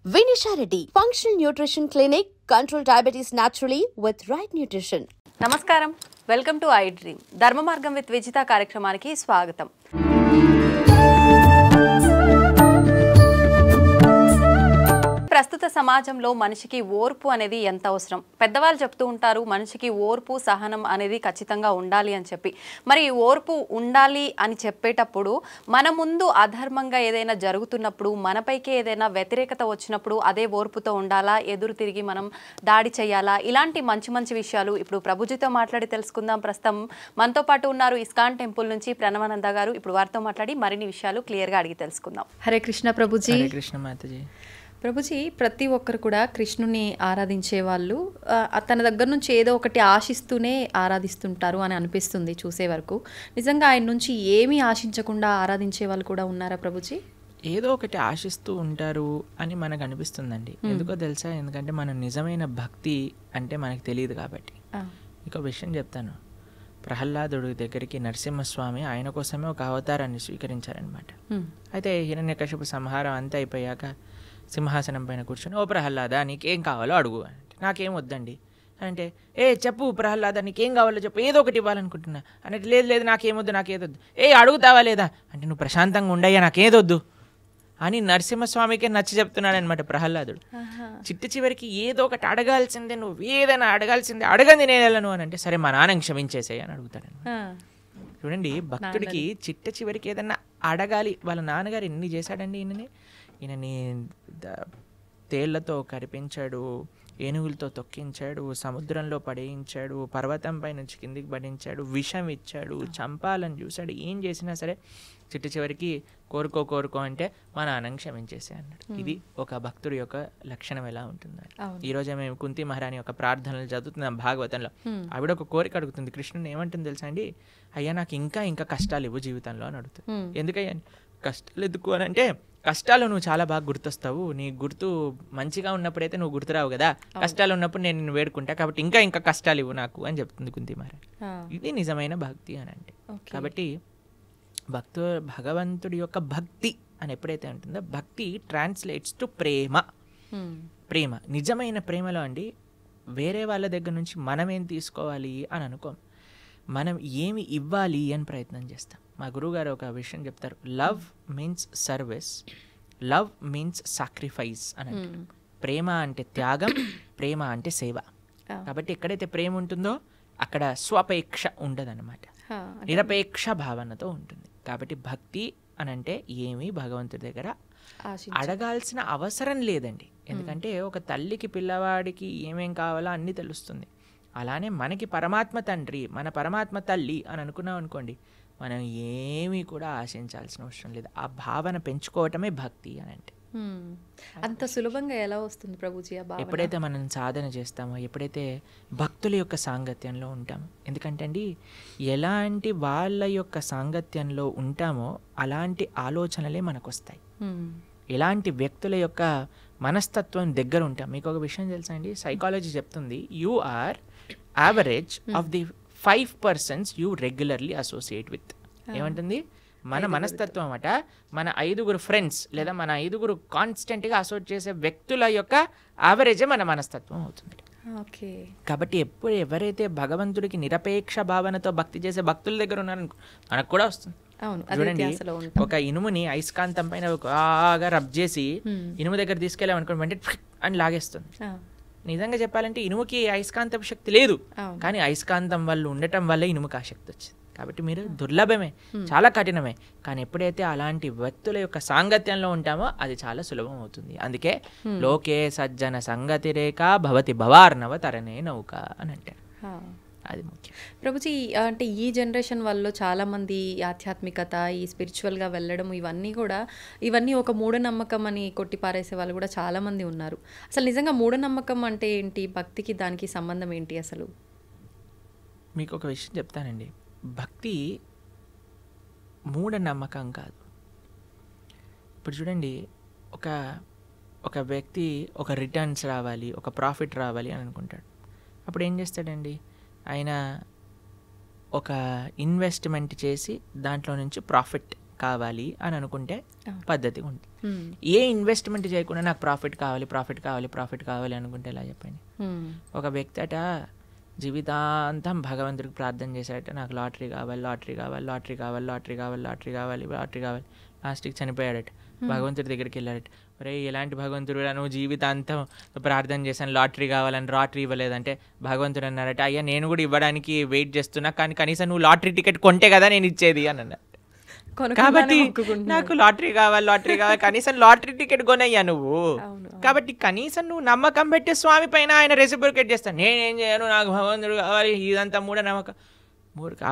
Vinisha Reddy, Functional Nutrition Clinic, control diabetes naturally with right nutrition. నమస్కారం, welcome to I dream. ధర్మ మార్గం with Vijitha కార్యక్రమానికి స్వాగతం. ప్రస్తుత సమాజంలో మనిషికి ఓర్పు అనేది ఎంత అవసరం? పెద్దవాళ్ళు చెప్తూ ఉంటారు, మనిషికి ఓర్పు సహనం అనేది ఖచ్చితంగా ఉండాలి అని చెప్పి. మరి ఈ ఓర్పు ఉండాలి అని చెప్పేటప్పుడు మన ముందు అధర్మంగా ఏదైనా జరుగుతున్నప్పుడు, మనపైకి ఏదైనా వ్యతిరేకత వచ్చినప్పుడు అదే ఓర్పుతో ఉండాలా, ఎదురు తిరిగి మనం దాడి చేయాలా? ఇలాంటి మంచి మంచి విషయాలు ఇప్పుడు ప్రభుజీతో మాట్లాడి తెలుసుకుందాం. ప్రస్తుతం మనతో పాటు ఉన్నారు ఇస్కాన్ టెంపుల్ నుంచి ప్రణవానంద గారు. ఇప్పుడు వారితో మాట్లాడి మరిన్ని విషయాలు క్లియర్గా అడిగి తెలుసుకుందాం. హరే కృష్ణ ప్రభుజీ. హరే కృష్ణ మాతాజీ. ప్రభుజీ, ప్రతి ఒక్కరు కూడా కృష్ణుని ఆరాధించే వాళ్ళు తన దగ్గర నుంచి ఏదో ఒకటి ఆశిస్తూనే ఆరాధిస్తుంటారు అని అనిపిస్తుంది చూసే వరకు. నిజంగా ఆయన నుంచి ఏమీ ఆశించకుండా ఆరాధించే వాళ్ళు కూడా ఉన్నారా ప్రభుజీ? ఏదో ఒకటి ఆశిస్తూ ఉంటారు అని మనకు అనిపిస్తుందండి. ఎందుకో తెలుసా? ఎందుకంటే మన నిజమైన భక్తి అంటే మనకు తెలియదు కాబట్టి. ఇంకో విషయం చెప్తాను. ప్రహ్లాదుడి దగ్గరికి నరసింహస్వామి ఆయన కోసమే ఒక అవతారాన్ని స్వీకరించారనమాట. అయితే హిరణ్యకశిపు సంహారం అంతా అయిపోయాక సింహాసనం పైన కూర్చొని, ఓ ప్రహ్లాద నీకేం కావాలో అడుగు అంటే, నాకేం వద్దండి అంటే, చెప్పు ప్రహ్లాద నీకేం కావాలో చెప్పు, ఏదో ఒకటి ఇవ్వాలనుకుంటున్నా అంటే, లేదు నాకేమొద్దు నాకేదొద్దు. అడుగుతావా లేదా అంటే, నువ్వు ప్రశాంతంగా ఉండయ్యా నాకేదొద్దు అని నరసింహస్వామికే నచ్చి చెప్తున్నాడనమాట ప్రహ్లాదుడు. చివరికి ఏదో ఒకటి అడగాల్సిందే, నువ్వు ఏదైనా అడగాల్సిందే, అడగంది నేను వెళ్ళను అని అంటే, సరే మా నాన్నని క్షమించేసేయి అని అడుగుతాడనమాట. చూడండి, భక్తుడికి చివరికి ఏదన్నా అడగాలి. వాళ్ళ నాన్నగారు ఎన్ని చేశాడండి ఈయనని తేళ్లతో కరిపించాడు, ఏనుగులతో తొక్కించాడు, సముద్రంలో పడేయించాడు, పర్వతంపై నుంచి కిందికి పడించాడు, విషం ఇచ్చాడు, చంపాలని చూశాడు. ఏం చేసినా సరే చివరికి కోరుకో అంటే మా నాన్నని క్షమించేసే అన్నాడు. ఇది ఒక భక్తుడి యొక్క లక్షణం ఎలా ఉంటుంది. ఈరోజు మేము కుంతి మహారాణి యొక్క ప్రార్థనలు చదువుతున్నాం భాగవతంలో. ఆవిడ ఒక కోరిక అడుగుతుంది కృష్ణుని. ఏమంటుంది తెలుసా అండి? అయ్యా నాకు ఇంకా కష్టాలు ఇవ్వు జీవితంలో అని అడుగుతుంది. ఎందుకయ్యా కష్టాలు ఎందుకు అని అంటే, కష్టాలు నువ్వు చాలా బాగా గుర్తొస్తావు, నీ గుర్తు మంచిగా ఉన్నప్పుడైతే నువ్వు గుర్తురావు కదా, కష్టాలు ఉన్నప్పుడు నేను నిన్ను వేడుకుంటా, కాబట్టి ఇంకా కష్టాలు ఇవ్వు నాకు అని చెప్తుంది కుంతి మహారాణి. ఇది నిజమైన భక్తి అని అంటే. కాబట్టి భగవంతుడి యొక్క భక్తి అని ఎప్పుడైతే ఉంటుందో, భక్తి ట్రాన్స్లేట్స్ టు ప్రేమ. నిజమైన ప్రేమలో అండి వేరే వాళ్ళ దగ్గర నుంచి మనం ఏం తీసుకోవాలి అని అనుకోం, మనం ఏమి ఇవ్వాలి అని ప్రయత్నం చేస్తాం. మా గురువుగారు ఒక విషయం చెప్తారు, love means service, love means sacrifice అని అంటారు. ప్రేమ అంటే త్యాగం, ప్రేమ అంటే సేవ. కాబట్టి ఎక్కడైతే ప్రేమ ఉంటుందో అక్కడ స్వపేక్ష ఉండదన్నమాట, నిరపేక్ష భావనతో ఉంటుంది. కాబట్టి భక్తి అని అంటే ఏమీ భగవంతుడి దగ్గర అడగాల్సిన అవసరం లేదండి. ఎందుకంటే ఒక తల్లికి పిల్లవాడికి ఏమేం కావాలో అన్నీ తెలుస్తుంది. అలానే మనకి పరమాత్మ తండ్రి, మన పరమాత్మ తల్లి అని అనుకున్నాం అనుకోండి, మనం ఏమీ కూడా ఆశించాల్సిన అవసరం లేదు. ఆ భావన పెంచుకోవటమే భక్తి అని అంటే. అంత సులభంగా ఎలా వస్తుంది ప్రభుజీ ఆ భావన? ఎప్పుడైతే మనం సాధన చేస్తామో, ఎప్పుడైతే భక్తుల యొక్క సాంగత్యంలో ఉంటామో. ఎందుకంటే అండి, ఎలాంటి వాళ్ళ యొక్క సాంగత్యంలో ఉంటామో అలాంటి ఆలోచనలే మనకు వస్తాయి. ఎలాంటి వ్యక్తుల యొక్క మనస్తత్వం దగ్గర ఉంటాం. మీకు ఒక విషయం తెలుసా అండి? సైకాలజీ చెప్తుంది, you are average of the 5 persons you regularly associate with. ఏమంటుంది? మన మనస్తత్వం అట మన 5 ఫ్రెండ్స్ లేదా మన 5 కాన్స్టెంట్గా అసోసియేట్ చేసే వ్యక్తుల యొక్క యావరేజే మన మనస్తత్వం అవుతుంది. కాబట్టి ఎవరైతే భగవంతుడికి నిరపేక్ష భావనతో భక్తి చేసే భక్తుల దగ్గర ఉన్నారనుకో, మనకు కూడా వస్తుంది. చూడండి, ఒక ఇనుముని అయస్కాంతం పైన బాగా రబ్ చేసి ఇనుము దగ్గర తీసుకెళ్ళామనుకోండి, వెంటనే అని లాగేస్తుంది. నిజంగా చెప్పాలంటే ఇనుముకి అయస్కాంతం శక్తి లేదు, కానీ అయస్కాంతం వల్ల ఉండటం వల్ల ఇనుముకి ఆ శక్తి వచ్చింది. కాబట్టి మీరు దుర్లభమే, చాలా కఠినమే, కానీ ఎప్పుడైతే అలాంటి వ్యక్తుల యొక్క సాంగత్యంలో ఉంటామో అది చాలా సులభం అవుతుంది. అందుకే లోకే సజ్జన సంగతి రేఖ భవతి భవార్ణవ తరణే నౌక అని అంటారు. అది ముఖ్యం ప్రభుజీ. అంటే ఈ జనరేషన్ వాళ్ళు చాలామంది ఆధ్యాత్మికత, ఈ స్పిరిచువల్గా వెళ్ళడం ఇవన్నీ ఒక మూఢనమ్మకం అని కొట్టిపారేసే వాళ్ళు కూడా చాలామంది ఉన్నారు. అసలు నిజంగా మూఢనమ్మకం అంటే ఏంటి? భక్తికి దానికి సంబంధం ఏంటి అసలు? మీకు ఒక విషయం చెప్తానండి, భక్తి మూఢనమ్మకం కాదు. ఇప్పుడు చూడండి, ఒక వ్యక్తి ఒక రిటర్న్స్ రావాలి, ఒక ప్రాఫిట్ రావాలి అని అనుకుంటాడు. అప్పుడు ఏం చేస్తాడండి? ఆయన ఒక ఇన్వెస్ట్మెంట్ చేసి దాంట్లో నుంచి ప్రాఫిట్ కావాలి అని అనుకుంటే పద్ధతి ఉంటుంది. ఏ ఇన్వెస్ట్మెంట్ చేయకుండా నాకు ప్రాఫిట్ కావాలి అనుకుంటే ఎలా చెప్పండి. ఒక వ్యక్తి అట జీవితాంతం భగవంతుడికి ప్రార్థన చేశాడట, నాకు లాటరీ కావాలి, లాస్ట్కి చనిపోయాడట. భగవంతుడి దగ్గరికి వెళ్ళాడట, ఒరే ఎలాంటి భగవంతుడు నువ్వు జీవితాంతం ప్రార్థన చేశాను లాటరీ కావాలని లాటరీ ఇవ్వలేదంటే భగవంతుడు అన్నారట, అయ్యా నేను కూడా ఇవ్వడానికి వెయిట్ చేస్తున్నా, కానీ కనీసం నువ్వు లాటరీ టికెట్ కొంటే కదా నేను ఇచ్చేది అని అన్నారు. కాబట్టి నాకు లాటరీ కావాలి కనీసం లాటరీ టికెట్ కొనయ్యా నువ్వు. కాబట్టి కనీసం నువ్వు నమ్మకం పెట్టి స్వామి పైన ఆయన రెసిప్రొకేట్ చేస్తాను, నేనేం చేయను, నాకు భగవంతుడు కావాలి, ఇదంతా మూఢనమ్మకం.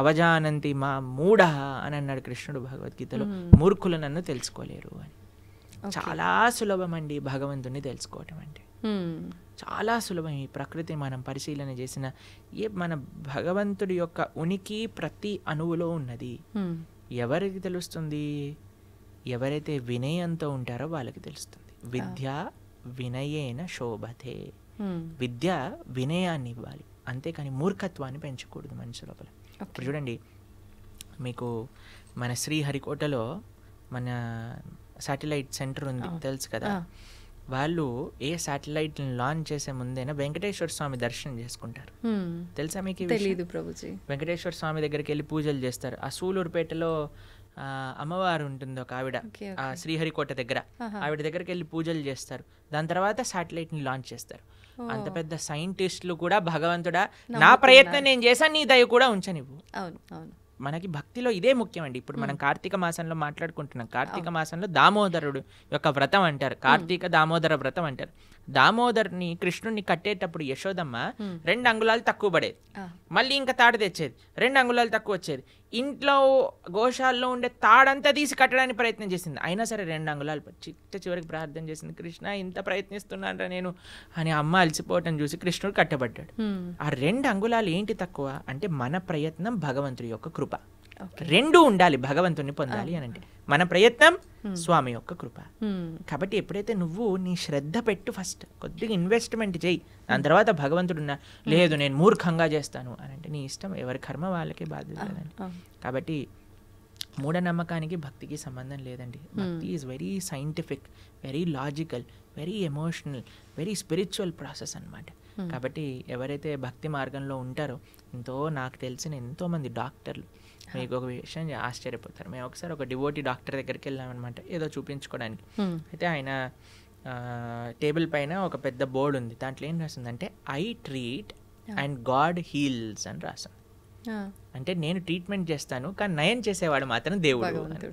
అవజానంతి మా మూఢ అని అన్నాడు కృష్ణుడు భగవద్గీతలో. మూర్ఖులు నన్ను తెలుసుకోలేరు అని. చాలా సులభం అండి భగవంతుని తెలుసుకోవటం అంటే, చాలా సులభం. ఈ ప్రకృతిని మనం పరిశీలన చేసిన మన భగవంతుడి యొక్క ఉనికి ప్రతి అణువులో ఉన్నది. ఎవరికి తెలుస్తుంది? ఎవరైతే వినయంతో ఉంటారో వాళ్ళకి తెలుస్తుంది. విద్య వినయేన శోభతే. విద్య వినయాన్ని ఇవ్వాలి, అంతేకాని మూర్ఖత్వాన్ని పెంచకూడదు మనిషి లోపల. ఇప్పుడు చూడండి, మీకు మన శ్రీహరికోటలో మన శాటిలైట్ సెంటర్ ఉంది తెలుసు కదా. వాళ్ళు ఏ శాటిలైట్ లాంచ్ చేసే ముందైనా వెంకటేశ్వర స్వామి దర్శనం చేసుకుంటారు. తెలుసా మీకు? తెలీదు ప్రభుజీ. వెంకటేశ్వర స్వామి దగ్గరికి వెళ్ళి పూజలు చేస్తారు. ఆ సూలూరుపేటలో అమ్మవారు ఉంటుంది ఒక ఆవిడ, ఆ శ్రీహరికోట దగ్గర, ఆవిడ దగ్గరికి వెళ్ళి పూజలు చేస్తారు. దాని తర్వాత శాటిలైట్ ని లాంచ్ చేస్తారు. అంత పెద్ద సైంటిస్టులు కూడా భగవంతుడా నా ప్రయత్నం నేను చేశాను, నీ దయ కూడా ఉంచనివ్వు. మనకి భక్తిలో ఇదే ముఖ్యం అండి. ఇప్పుడు మనం కార్తీక మాసంలో మాట్లాడుకుంటున్నాం. కార్తీక మాసంలో దామోదరుడు యొక్క వ్రతం అంటారు, కార్తీక దామోదర వ్రతం అంటారు. దామోదర్ని కృష్ణుడిని కట్టేటప్పుడు యశోదమ్మ 2 అంగుళాలు తక్కువ పడేది, మళ్ళీ ఇంకా తాడు తెచ్చేది, 2 అంగుళాలు తక్కువ వచ్చేది. ఇంట్లో గోశాలలో ఉండే తాడంతా తీసి కట్టడానికి ప్రయత్నం చేసింది, అయినా సరే 2 అంగుళాలు చివరికి ప్రార్థన చేసింది, కృష్ణ ఇంత ప్రయత్నిస్తున్నానరా నేను అని. అమ్మ అలసిపోవటం చూసి కృష్ణుడు కట్టబడ్డాడు. ఆ 2 అంగుళాలు ఏంటి తక్కువ అంటే మన ప్రయత్నం, భగవంతుడి యొక్క కృప. 2 ఉండాలి భగవంతుని పొందాలి అని అంటే. మన ప్రయత్నం, స్వామి యొక్క కృప. కాబట్టి ఎప్పుడైతే నువ్వు నీ శ్రద్ధ పెట్టు, ఫస్ట్ కొద్దిగా ఇన్వెస్ట్మెంట్ చేయి, దాని తర్వాత భగవంతుడు లేదు నేను మూర్ఖంగా చేస్తాను అని అంటే నీ ఇష్టం, ఎవరి కర్మ వాళ్ళకే బాధ్యత లేదండి. కాబట్టి మూఢనమ్మకానికి భక్తికి సంబంధం లేదండి. భక్తి is very scientific, very logical, very emotional, very spiritual process అన్నమాట. కాబట్టి ఎవరైతే భక్తి మార్గంలో ఉంటారో, నాకు తెలిసిన ఎంతోమంది డాక్టర్లు, మీకు ఒక విషయం ఆశ్చర్యపోతారు. మేము ఒకసారి ఒక డివోటీ డాక్టర్ దగ్గరికి వెళ్ళామన్నమాట, ఏదో చూపించుకోవడానికి. అయితే ఆయన టేబుల్ పైన ఒక పెద్ద బోర్డు ఉంది, దాంట్లో ఏం రాసిందంటే I treat and God heals అని రాసింది. అంటే నేను ట్రీట్మెంట్ చేస్తాను కానీ నయం చేసేవాడు మాత్రం దేవుడు.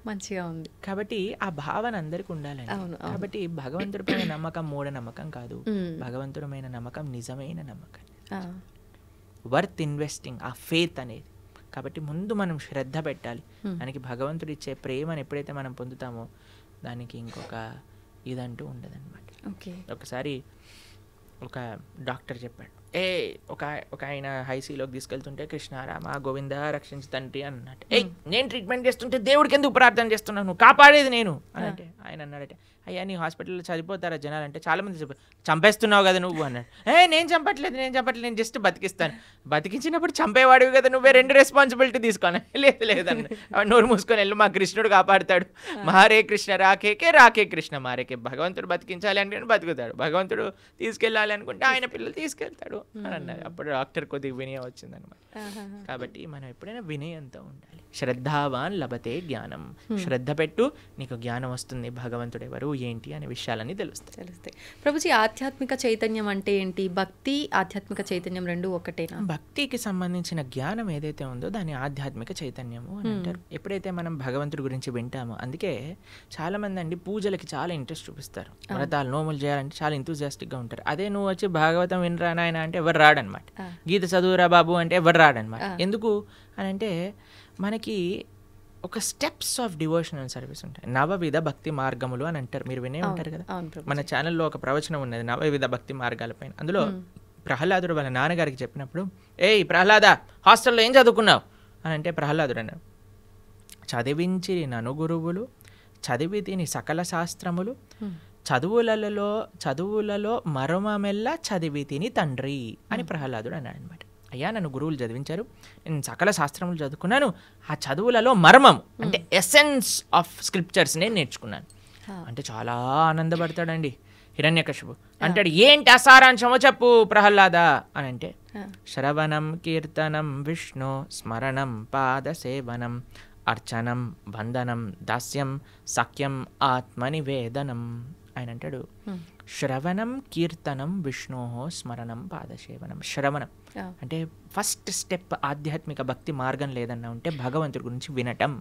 మంచిగా ఉంది. కాబట్టి ఆ భావన అందరికి ఉండాలండి. కాబట్టి భగవంతుడి పైన నమ్మకం మూఢనమ్మకం కాదు, భగవంతుడి నమ్మకం నిజమైన నమ్మకం, వర్త్ ఇన్వెస్టింగ్, ఆ ఫేత్ అనేది. కాబట్టి ముందు మనం శ్రద్ధ పెట్టాలి. మనకి భగవంతుడు ఇచ్చే ప్రేమను ఎప్పుడైతే మనం పొందుతామో దానికి ఇంకొక ఇదంటూ ఉండదన్నమాట. ఒకసారి ఒక డాక్టర్ చెప్పాడు, ఒక ఆయన హైసీలోకి తీసుకెళ్తుంటే కృష్ణ రామ గోవింద రక్షించు తండ్రి అన్నట్టు, నేను ట్రీట్మెంట్ చేస్తుంటే దేవుడికి ఎందుకు ప్రార్థన చేస్తున్నాను, నువ్వు కాపాడేది నేను అని అంటే ఆయన అన్నాడట, అయ్యా నీ హాస్పిటల్లో చనిపోతారా జనాలు అంటే చాలా మంది చంపేస్తున్నావు కదా నువ్వు అన్నాడు. నేను చంపట్లేదు, నేను జస్ట్ బతికిస్తాను. బతికించినప్పుడు చంపేవాడివి కదా నువ్వే, 2 రెస్పాన్సిబిలిటీ తీసుకోను. లేదన్న నోరు మూసుకొని వెళ్ళు, మా కృష్ణుడు కాపాడుతాడు. మారే కృష్ణ రాకే కృష్ణ మారేకే. భగవంతుడు బతికించాలి అంటే బతుకుతాడు, భగవంతుడు తీసుకెళ్ళాలి అనుకుంటే ఆయన పిల్లలు తీసుకెళ్తాడు అని అన్నారు. అప్పుడు డాక్టర్ కొద్దిగా వినయం వచ్చిందనమాట. కాబట్టి మనం ఎప్పుడైనా వినయంతో ఉండాలి. శ్రద్ధావాన్ లభతే జ్ఞానం. శ్రద్ధ పెట్టు, నీకు జ్ఞానం వస్తుంది, భగవంతుడు ఎవరు ఏంటి అనే విషయాలన్నీ తెలుస్తాయి. ప్రభుజీ, ఆధ్యాత్మిక చైతన్యం అంటే ఏంటి? భక్తి ఆధ్యాత్మిక చైతన్యం 2 ఒకటేనా? భక్తికి సంబంధించిన జ్ఞానం ఏదైతే ఉందో దాన్ని ఆధ్యాత్మిక చైతన్యము అని అంటారు. ఎప్పుడైతే మనం భగవంతుడి గురించి వింటామో, అందుకే చాలా మంది అండి పూజలకి చాలా ఇంట్రెస్ట్ చూపిస్తారు, వ్రతాలు నోములు చేయాలంటే చాలా ఎంతూజియాస్టిక్ గా ఉంటారు. అదే నువ్వు వచ్చి భాగవతం వినరా నాయన అంటే ఎవరు రాడనమాట, గీత చదువురా బాబు అంటే ఎవరు రాడనమాట. ఎందుకు అని అంటే మనకి ఒక స్టెప్స్ ఆఫ్ డివోషనల్ సర్వీస్ ఉంటాయి. 9 భక్తి మార్గములు అని అంటారు, మీరు వినే ఉంటారు కదా. మన ఛానల్లో ఒక ప్రవచనం ఉన్నది 9 భక్తి మార్గాలపైన. అందులో ప్రహ్లాదుడు వాళ్ళ నాన్నగారికి చెప్పినప్పుడు, ప్రహ్లాద హాస్టల్లో ఏం చదువుకున్నావు అని అంటే ప్రహ్లాదుడు అన్నాడు, చదివించి నను గురువులు చదివి తిని సకల శాస్త్రములు చదువులలో మరొమమెల్ల చదివి తిని తండ్రి అని ప్రహ్లాదుడు అన్నాడు అనమాట. అయ్యా నన్ను గురువులు చదివించారు, నేను సకల శాస్త్రములు చదువుకున్నాను, ఆ చదువులలో మర్మం అంటే ఎసెన్స్ ఆఫ్ స్క్రిప్చర్స్ నేను నేర్చుకున్నాను అంటే చాలా ఆనందపడతాడండి హిరణ్యకశిపు. అంటాడు ఏంటి అసారాంశమో చెప్పు ప్రహ్లాద అని అంటే, శ్రవణం కీర్తనం విష్ణు స్మరణం పాదసేవనం అర్చనం వందనం దాస్యం సఖ్యం ఆత్మనివేదనం. ఆయన అంటాడు శ్రవణం కీర్తనం విష్ణో స్మరణం పాదసేవనం. శ్రవణం అంటే ఫస్ట్ స్టెప్ ఆధ్యాత్మిక భక్తి మార్గం లేదన్నా ఉంటే భగవంతుడి గురించి వినటం,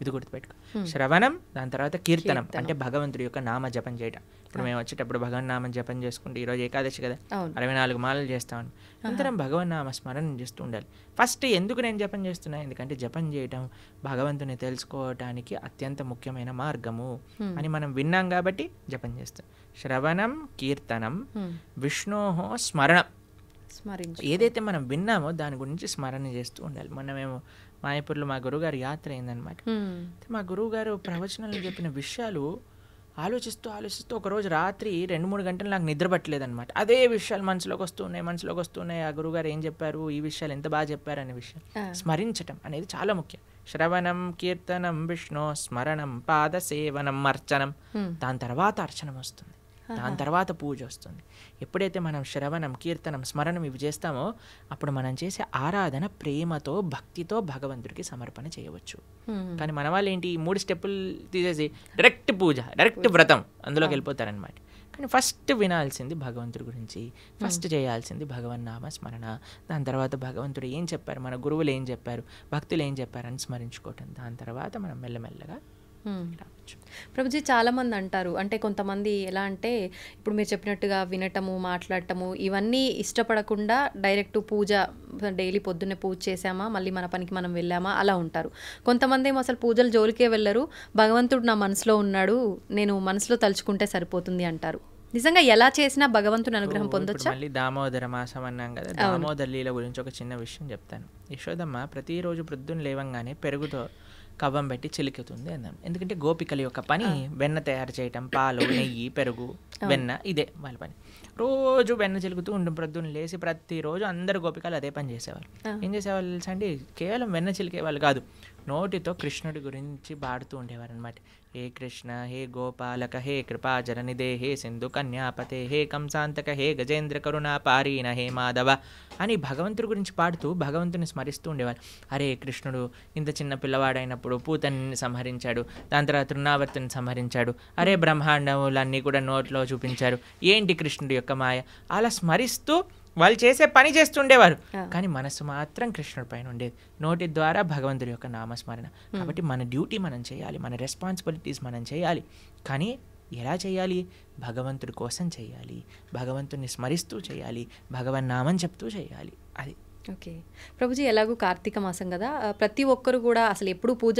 ఇది గుర్తుపెట్టుకో. శ్రవణం, దాని తర్వాత కీర్తనం అంటే భగవంతుడి యొక్క నామ జపం చేయటం. ఇప్పుడు మేము వచ్చేటప్పుడు భగవన్ నామ జపం చేసుకుంటే ఈరోజు ఏకాదశి కదా, 64 మాలలు చేస్తామని అందరం భగవన్ నామ స్మరణ చేస్తూ ఉండాలి. ఫస్ట్ ఎందుకు నేను జపం చేస్తున్నా, ఎందుకంటే జపం చేయటం భగవంతుని తెలుసుకోవటానికి అత్యంత ముఖ్యమైన మార్గము అని మనం విన్నాం కాబట్టి జపం చేస్తాం. శ్రవణం కీర్తనం విష్ణోహో స్మరణం, ఏదైతే మనం విన్నామో దాని గురించి స్మరణ చేస్తూ ఉండాలి. మనమేమో మాయాపూర్లో మా గురువుగారు యాత్ర అయిందనమాట. మా గురువుగారు ప్రవచనాలు చెప్పిన విషయాలు ఆలోచిస్తూ ఒకరోజు రాత్రి 2-3 గంటలు నాకు నిద్ర పట్టలేదనమాట. అదే విషయాలు మనసులోకి వస్తున్నాయి. ఆ గురువుగారు ఏం చెప్పారు, ఈ విషయాలు ఎంత బాగా చెప్పారు అనే విషయం స్మరించటం అనేది చాలా ముఖ్యం. శ్రవణం కీర్తనం విష్ణు స్మరణం పాదసేవనం అర్చనం, దాని తర్వాత అర్చనం వస్తుంది, దాని తర్వాత పూజ వస్తుంది. ఎప్పుడైతే మనం శ్రవణం కీర్తనం స్మరణం ఇవి చేస్తామో అప్పుడు మనం చేసే ఆరాధన ప్రేమతో భక్తితో భగవంతుడికి సమర్పణ చేయవచ్చు. కానీ మన వాళ్ళు ఏంటి, ఈ 3 స్టెప్పులు తీసేసి డైరెక్ట్ పూజ, డైరెక్ట్ వ్రతం అందులోకి వెళ్ళిపోతారనమాట. కానీ ఫస్ట్ వినాల్సింది భగవంతుడి గురించి, ఫస్ట్ చేయాల్సింది భగవన్నామ స్మరణ. దాని తర్వాత భగవంతుడు ఏం చెప్పారు, మన గురువులు ఏం చెప్పారు, భక్తులు ఏం చెప్పారని స్మరించుకోవటం. దాని తర్వాత మనం మెల్లమెల్లగా ప్రభుజీ చాలామంది అంటారు, అంటే కొంతమంది ఎలా అంటే ఇప్పుడు మీరు చెప్పినట్టుగా వినటము మాట్లాడటము ఇవన్నీ ఇష్టపడకుండా డైరెక్ట్ పూజ, డైలీ పొద్దున్నే పూజ చేసామా మళ్ళీ మన పనికి మనం వెళ్ళామా అలా ఉంటారు. కొంతమంది ఏమో అసలు పూజలు జోలికే వెళ్ళరు, భగవంతుడు నా మనసులో ఉన్నాడు, నేను మనసులో తలుచుకుంటే సరిపోతుంది అంటారు. నిజంగా ఎలా చేసినా భగవంతుని అనుగ్రహం పొందొచ్చా? మళ్ళీ దామోదర మాసం అన్నాం కదా, దామోదర లీల గురించి ఒక చిన్న విషయం చెప్తాను. యశోదమ్మ ప్రతిరోజు ప్రొద్దున లేవంగానే పెరుగుతో కవ్వం పెట్టి చిలుకుతుంది అన్నాం. ఎందుకంటే గోపికల యొక్క పని వెన్న తయారు చేయటం, పాలు నెయ్యి పెరుగు వెన్న, ఇదే వాళ్ళ పని. రోజు వెన్న చిలుకుతూ ఉంటుంది. ప్రొద్దున లేచి ప్రతిరోజు అందరు గోపికలు అదే పని చేసేవాళ్ళు. ఏం చేసేవాళ్ళు తెలుసా అండి, కేవలం వెన్న చిలికేవాళ్ళు కాదు, నోటితో కృష్ణుడి గురించి పాడుతూ ఉండేవారు అనమాట. హే కృష్ణ హే గోపాలక హే కృపాజననిదే హే సింధు కన్యాపతే హే కంసాంతక హే గజేంద్ర కరుణా పారీన హే మాధవ అని భగవంతుడి గురించి పాడుతూ భగవంతుని స్మరిస్తూ ఉండేవారు. అరే కృష్ణుడు ఇంత చిన్న పిల్లవాడైనప్పుడు పూతని సంహరించాడు, దాని తర్వాత తృణావర్తిని సంహరించాడు, అరే బ్రహ్మాండములన్నీ కూడా నోట్లో చూపించారు, ఏంటి కృష్ణుడి యొక్క మాయ, అలా స్మరిస్తూ వాళ్ళు చేసే పని చేస్తుండేవారు. కానీ మనసు మాత్రం కృష్ణుడి పైన ఉండేది, నోటి ద్వారా భగవంతుడి యొక్క నామస్మరణ. కాబట్టి మన డ్యూటీ మనం చేయాలి, మన రెస్పాన్సిబిలిటీస్ మనం చేయాలి. కానీ ఎలా చేయాలి, భగవంతుడి కోసం చేయాలి, భగవంతుడిని స్మరిస్తూ చేయాలి, భగవన్ నామం చెప్తూ చేయాలి. అది ఓకే ప్రభుజీ, ఎలాగూ కార్తీక మాసం కదా, ప్రతి ఒక్కరు కూడా అసలు ఎప్పుడు పూజ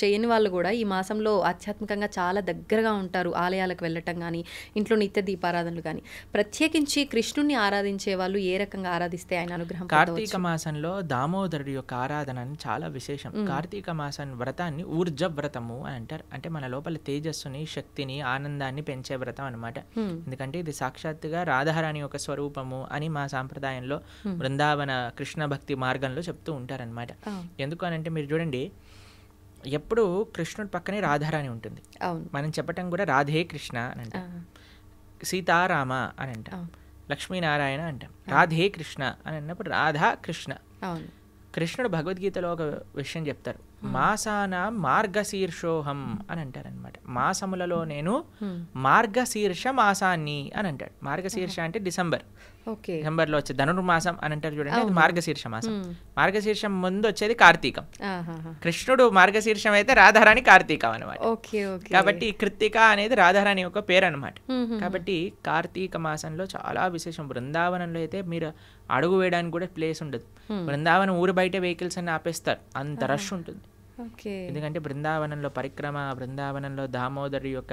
చేయని వాళ్ళు కూడా ఈ మాసంలో ఆధ్యాత్మికంగా చాలా దగ్గరగా ఉంటారు. ఆలయాలకు వెళ్ళటం కానీ, ఇంట్లో నిత్య దీపారాధనలు కానీ. ప్రత్యేకించి కృష్ణుని ఆరాధించే వాళ్ళు ఏ రకంగా ఆరాధిస్తే ఆయన అనుగ్రహం? కార్తీక మాసంలో దామోదరుడి యొక్క ఆరాధన చాలా విశేషం. కార్తీక మాసం వ్రతాన్ని ఊర్జ వ్రతము అని అంటారు. అంటే మన లోపల తేజస్సుని, శక్తిని, ఆనందాన్ని పెంచే వ్రతం అనమాట. ఎందుకంటే ఇది సాక్షాత్తుగా రాధారాణి యొక్క స్వరూపము అని మా సాంప్రదాయంలో బృందావన కృష్ణ భక్తి మార్గంలో చెప్తూ ఉంటారనమాట. ఎందుకు అని అంటే మీరు చూడండి, ఎప్పుడు కృష్ణుడి పక్కనే రాధారాణి ఉంటుంది. మనం చెప్పటం కూడా రాధే కృష్ణ అని అంటాం, సీతారామ అని అంటాం, లక్ష్మీనారాయణ అంటాం. రాధే కృష్ణ అని అన్నప్పుడు రాధా కృష్ణ. కృష్ణుడు భగవద్గీతలో ఒక విషయం చెప్తారు, మాసాన మార్గశీర్షోహం అని అంటారనమాట. మాసములలో నేను మార్గశీర్ష మాసాన్ని అని అంటాడు. మార్గశీర్ష అంటే డిసెంబర్, డిసెంబర్లో వచ్చే ధనుర్మాసం అని అంటారు చూడండి, అది మార్గశీర్ష మాసం. మార్గశీర్షం ముందు వచ్చేది కార్తీకం. కృష్ణుడు మార్గశీర్షం అయితే రాధారాణి కార్తీకం అనమాట. కాబట్టి కృత్తిక అనేది రాధారాణి యొక్క పేరు అనమాట. కాబట్టి కార్తీక మాసంలో చాలా విశేషం. బృందావనంలో అయితే మీరు అడుగు వేయడానికి కూడా ప్లేస్ ఉండదు. బృందావనం ఊరు బయట వెహికల్స్ అన్ని ఆపేస్తారు, అంత రష్ ఉంటుంది. ఎందుకంటే బృందావనంలో పరిక్రమ, బృందావనంలో దామోదరు యొక్క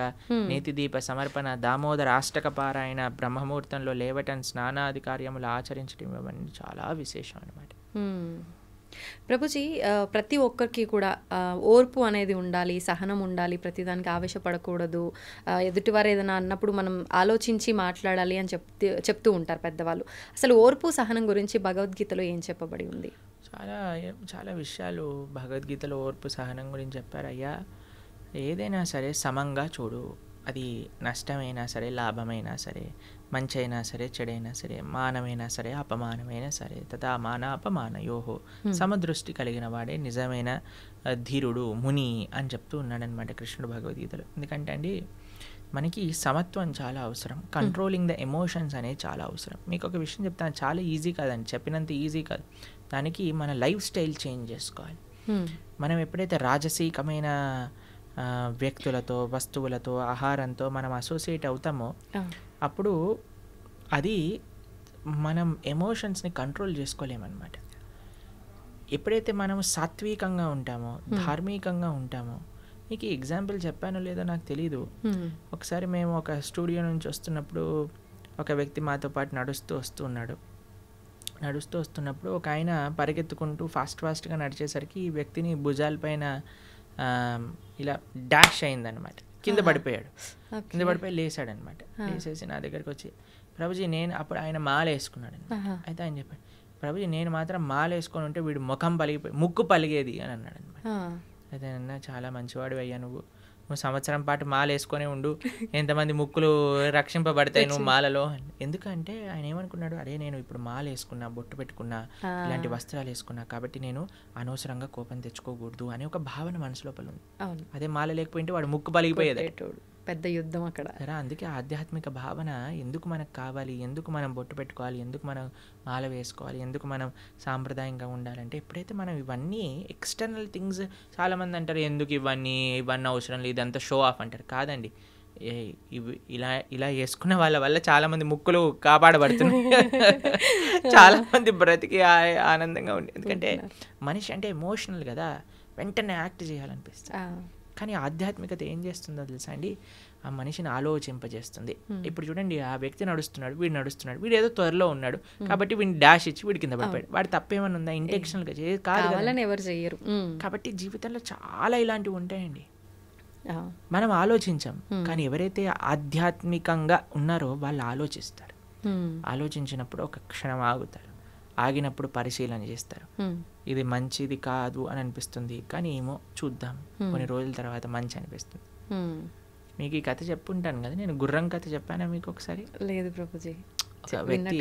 నేతి దీప సమర్పణ, దామోదర అష్టక పారాయణ, బ్రహ్మముహూర్తంలో లేవటం, స్నానాది కార్యములు ఆచరించడం, ఇవన్నీ చాలా విశేషం అనమాట. ప్రభుజీ, ప్రతి ఒక్కరికి కూడా ఓర్పు అనేది ఉండాలి, సహనం ఉండాలి, ప్రతిదానికి ఆవేశపడకూడదు, ఎదుటివారు ఏదైనా అన్నప్పుడు మనం ఆలోచించి మాట్లాడాలి అని చెప్తూ ఉంటారు పెద్దవాళ్ళు. అసలు ఓర్పు సహనం గురించి భగవద్గీతలో ఏం చెప్పబడి ఉంది? చాలా చాలా విషయాలు భగవద్గీతలో ఓర్పు సహనం గురించి చెప్పారు. అయ్యా, ఏదైనా సరే సమంగా చూడు. అది నష్టమైనా సరే, లాభమైనా సరే, మంచి అయినా సరే, చెడైనా సరే, మానమైనా సరే, అపమానమైనా సరే, తథా మాన అపమానయోహో సమదృష్టి కలిగిన వాడే నిజమైన ధీరుడు, ముని అని చెప్తూ ఉన్నాడనమాట కృష్ణుడు భగవద్గీతలో. ఎందుకంటే అండి, మనకి సమత్వం చాలా అవసరం. కంట్రోలింగ్ ద ఎమోషన్స్ అనేది చాలా అవసరం. మీకు ఒక విషయం చెప్తాను, చాలా ఈజీ కాదండి, చెప్పినంత ఈజీ కాదు. దానికి మన లైఫ్ స్టైల్ చేంజ్ చేసుకోవాలి. మనం ఎప్పుడైతే రాజసీకమైన వ్యక్తులతో, వస్తువులతో, ఆహారంతో మనం అసోసియేట్ అవుతామో అప్పుడు అది మనం ఎమోషన్స్ని కంట్రోల్ చేసుకోలేమన్నమాట. ఎప్పుడైతే మనం సాత్వికంగా ఉంటామో, ధార్మికంగా ఉంటామో, మీకు ఎగ్జాంపుల్ చెప్పానో లేదో నాకు తెలీదు. ఒకసారి మేము ఒక స్టూడియో నుంచి వస్తున్నప్పుడు ఒక వ్యక్తి మాతో పాటు నడుస్తూ వస్తున్నప్పుడు ఒక ఆయన పరిగెత్తుకుంటూ ఫాస్ట్గా నడిచేసరికి ఈ వ్యక్తిని భుజాలపైన ఇలా డాష్ అయిందనమాట. కింద పడిపోయాడు. కింద పడిపోయి లేసాడనమాట. లేసేసి నా దగ్గరికి వచ్చి, ప్రభుజీ నేను, అప్పుడు ఆయన మాల వేసుకున్నాడు. అయితే ఆయన చెప్పాడు, ప్రభుజీ నేను మాత్రం మాల వేసుకొని ఉంటే వీడు ముక్కు పలిగేది అని అన్నాడు అనమాట. అయితే అన్న, చాలా మంచివాడు అయ్యా, నువ్వు సంవత్సరం పాటు మాల వేసుకొని ఉండు, ఎంతమంది ముక్కులు రక్షింపబడతాయి నువ్వు మాలలో. ఎందుకంటే ఆయన ఏమనుకున్నాడు, అరే నేను ఇప్పుడు మాల వేసుకున్నా, బొట్టు పెట్టుకున్నా, ఇలాంటి వస్త్రాలు వేసుకున్నా, కాబట్టి నేను అనవసరంగా కోపం తెచ్చుకోకూడదు అనే ఒక భావన మనసు లోపల ఉంది. అదే మాల లేకపోయింటే వాడు ముక్కు పలిగిపోయేది. పెద్ద యుద్ధం అక్కడ. సరే, అందుకే ఆధ్యాత్మిక భావన ఎందుకు మనకు కావాలి, ఎందుకు మనం బొట్టు పెట్టుకోవాలి, ఎందుకు మనం మాల వేసుకోవాలి, ఎందుకు మనం సాంప్రదాయంగా ఉండాలంటే, ఎప్పుడైతే మనం ఇవన్నీ ఎక్స్టర్నల్ థింగ్స్, చాలామంది అంటారు ఎందుకు ఇవన్నీ అవసరం లేదు, ఇదంతా షో ఆఫ్ అంటారు. కాదండి, ఇవి ఇలా వేసుకున్న వాళ్ళ వల్ల చాలామంది ముక్కులు కాపాడబడుతున్నాయి, చాలామంది బ్రతికి ఆనందంగా ఉంది. ఎందుకంటే మనిషి అంటే ఎమోషనల్ కదా, వెంటనే యాక్ట్ చేయాలనిపిస్తుంది. కానీ ఆధ్యాత్మికత ఏం చేస్తుందో తెలుసా అండి, ఆ మనిషిని ఆలోచింపజేస్తుంది. ఇప్పుడు చూడండి, ఆ వ్యక్తి నడుస్తున్నాడు, వీడు ఏదో త్వరలో ఉన్నాడు కాబట్టి వీడిని డాష్ ఇచ్చి వీడి కింద పడిపోయాడు. వాడు తప్పేమన్నా ఉందా? ఇంటెన్షనల్గా కాదు, ఎవరు చేయరు. కాబట్టి జీవితంలో చాలా ఇలాంటివి ఉంటాయండి. మనం ఆలోచించాం, కానీ ఎవరైతే ఆధ్యాత్మికంగా ఉన్నారో వాళ్ళు ఆలోచిస్తారు. ఆలోచించినప్పుడు ఒక క్షణం ఆగుతారు, ఆగినప్పుడు పరిశీలన చేస్తారు. ఇది మంచిది కాదు అని అనిపిస్తుంది, కానీ ఏమో చూద్దాం, కొన్ని రోజుల తర్వాత మంచి అనిపిస్తుంది. మీకు ఈ కథ చెప్పుంటాను కదా, నేను గుర్రం కథ చెప్పానా మీకు ఒకసారి? లేదు ప్రభుజీ. ఒక వ్యక్తి,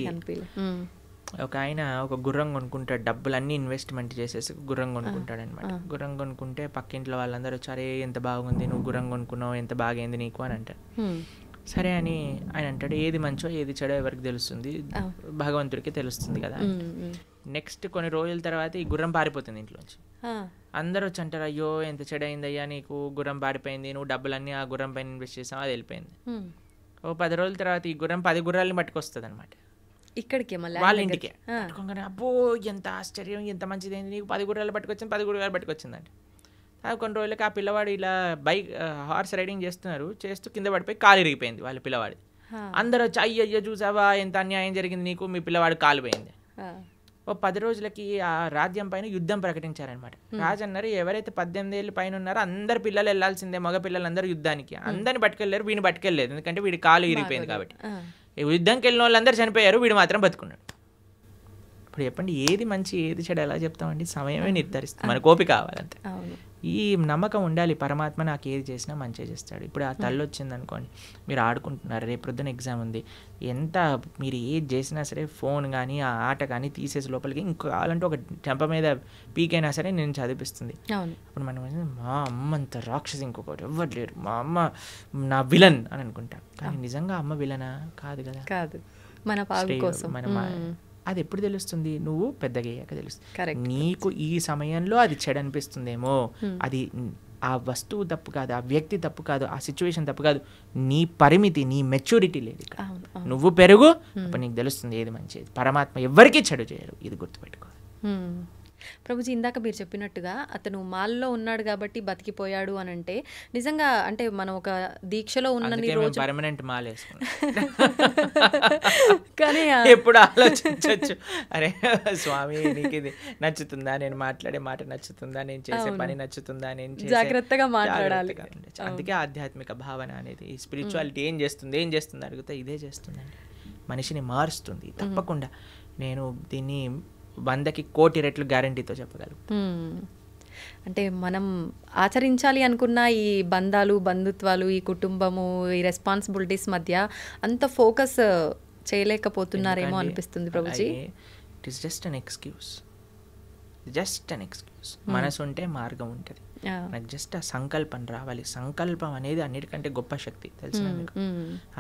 ఒక ఆయన ఒక గుర్రం కొనుక్కుంటాడు, డబ్బులన్నీ ఇన్వెస్ట్మెంట్ చేసేసి గుర్రం కొనుక్కుంటాడు అనమాట. గుర్రం కొనుక్కుంటే పక్కింట్లో వాళ్ళందరూ వచ్చారే, ఎంత బాగుంది, నువ్వు గుర్రం కొనుక్కున్నావు, ఎంత బాగైంది నీకు అని అంటారు. సరే అని ఆయన అంటాడు, ఏది మంచో ఏది చెడో ఎవరికి తెలుస్తుంది, భగవంతుడికి తెలుస్తుంది కదా. నెక్స్ట్ కొన్ని రోజుల తర్వాత ఈ గుర్రం పారిపోతుంది ఇంట్లోంచి. అందరూ వచ్చి అంటారు, అయ్యో ఎంత చెడైందయ్యా నీకు, గుర్రం పారిపోయింది, నువ్వు డబ్బులన్నీ ఆ గుర్రం పైన ఇన్వెస్ట్ చేసావు, అది వెళ్ళిపోయింది. ఓ 10 రోజుల తర్వాత ఈ గుర్రం 10 గుర్రాలని పట్టుకొస్తుంది అనమాట ఇక్కడికి, వాళ్ళ ఇంటికి. పట్టుకోగానే అబ్బో ఎంత ఆశ్చర్యం, ఎంత మంచిదైంది నీకు, 10 గుర్రాలు పట్టుకొచ్చింది, 10 గుర్రాలు పట్టుకొచ్చిందంట. కొన్ని రోజులకి ఆ పిల్లవాడు ఇలా హార్స్ రైడింగ్ చేస్తూ కింద పడిపోయి కాలు ఇరిగిపోయింది వాళ్ళ పిల్లవాడి. అందరూ వచ్చి, అయ్యయ్యో చూసావా ఎంత అన్యాయం జరిగింది నీకు, మీ పిల్లవాడు కాలు పోయింది. ఓ 10 రోజులకి ఆ రాజ్యం పైన యుద్ధం ప్రకటించారనమాట. రాజు అన్నారు, ఎవరైతే 18 ఏళ్ళ పైన ఉన్నారో అందరు పిల్లలు వెళ్ళాల్సిందే, మగ పిల్లలందరూ యుద్ధానికి. అందరిని పట్టుకెళ్ళారు, వీడిని పట్టుకెళ్ళలేదు, ఎందుకంటే వీడి కాలు ఇరిగిపోయింది కాబట్టి. యుద్ధంకి వెళ్ళిన వాళ్ళందరూ చనిపోయారు, వీడు మాత్రం బతుకున్నాడు. ఇప్పుడు చెప్పండి, ఏది మంచి ఏది చెడు ఎలా చెప్తామండి? సమయమే నిర్ధారిస్తుంది, మనకు ఓపిక కావాలంటే. ఈ నమ్మకం ఉండాలి, పరమాత్మ నాకు ఏది చేసినా మంచిగా చేస్తాడు. ఇప్పుడు ఆ తల్లి వచ్చింది అనుకోండి, మీరు ఆడుకుంటున్నారు, రేపు పొద్దున ఎగ్జామ్ ఉంది, ఎంత మీరు ఏది చేసినా సరే ఫోన్ కానీ ఆ ఆట కానీ తీసేసి లోపలికి ఇంకో కావాలంటే ఒక చెంప మీద పీకైనా సరే నేను చదివిస్తుంది. అప్పుడు మనం మా అమ్మ అంత రాక్షసి ఇంకొకటి ఎవ్వరు లేరు, మా అమ్మ నా విలన్ అని అనుకుంటాం. కానీ నిజంగా అమ్మ విలనా? కాదు కదా, కాదు, మన పాగు కోసం. అది ఎప్పుడు తెలుస్తుంది? నువ్వు పెద్దగా అయ్యాక తెలుస్తుంది. నీకు ఈ సమయంలో అది చెడు అనిపిస్తుందేమో, అది ఆ వస్తువు తప్పు కాదు, ఆ వ్యక్తి తప్పు కాదు, ఆ సిచ్యువేషన్ తప్పు కాదు, నీ పరిమితి, నీ మెచ్యూరిటీ లేదు. నువ్వు పెరుగు, అప్పుడు నీకు తెలుస్తుంది ఏది మంచిది. పరమాత్మ ఎవరికీ చెడు చేయరు, ఇది గుర్తుపెట్టుకో. ప్రభుజీ ఇందాక మీరు చెప్పినట్టుగా అతను మాల్లో ఉన్నాడు కాబట్టి బతికిపోయాడు అని అంటే నిజంగా అంటే మనం ఒక దీక్షలో ఉన్నన్ని రోజు పర్మనెంట్ మాల వేసుకున్నాం కానీ ఎప్పుడు ఆలోచించవచ్చు, అరే స్వామి నీకు ఇది నచ్చుతుందా, నేను మాట్లాడే మాట నచ్చుతుందా, నేను చేసే పని నచ్చుతుందా, నేను జాగ్రత్తగా మాట్లాడాలి. అందుకే ఆధ్యాత్మిక భావన అనేది స్పిరిచువాలిటీ ఏం చేస్తుంది అడిగితే ఇదే చేస్తుందండి, మనిషిని మారుస్తుంది తప్పకుండా. నేను దీన్ని 100కి 1,00,00,000 రెట్లు గ్యారంటీతో చెప్పగలను. అంటే మనం ఆచరించాలి అనుకున్న ఈ బంధాలు, బంధుత్వాలు, ఈ కుటుంబము, ఈ రెస్పాన్సిబిలిటీస్ మధ్య అంత ఫోకస్ చేయలేకపోతున్నారేమో అనిపిస్తుంది Prabhuji. It is just an excuse. మనసు ఉంటే మార్గం ఉంటుంది. నాకు జస్ట్ ఆ సంకల్పం రావాలి. సంకల్పం అనేది అన్నిటికంటే గొప్ప శక్తి, తెలిసిన మీకు.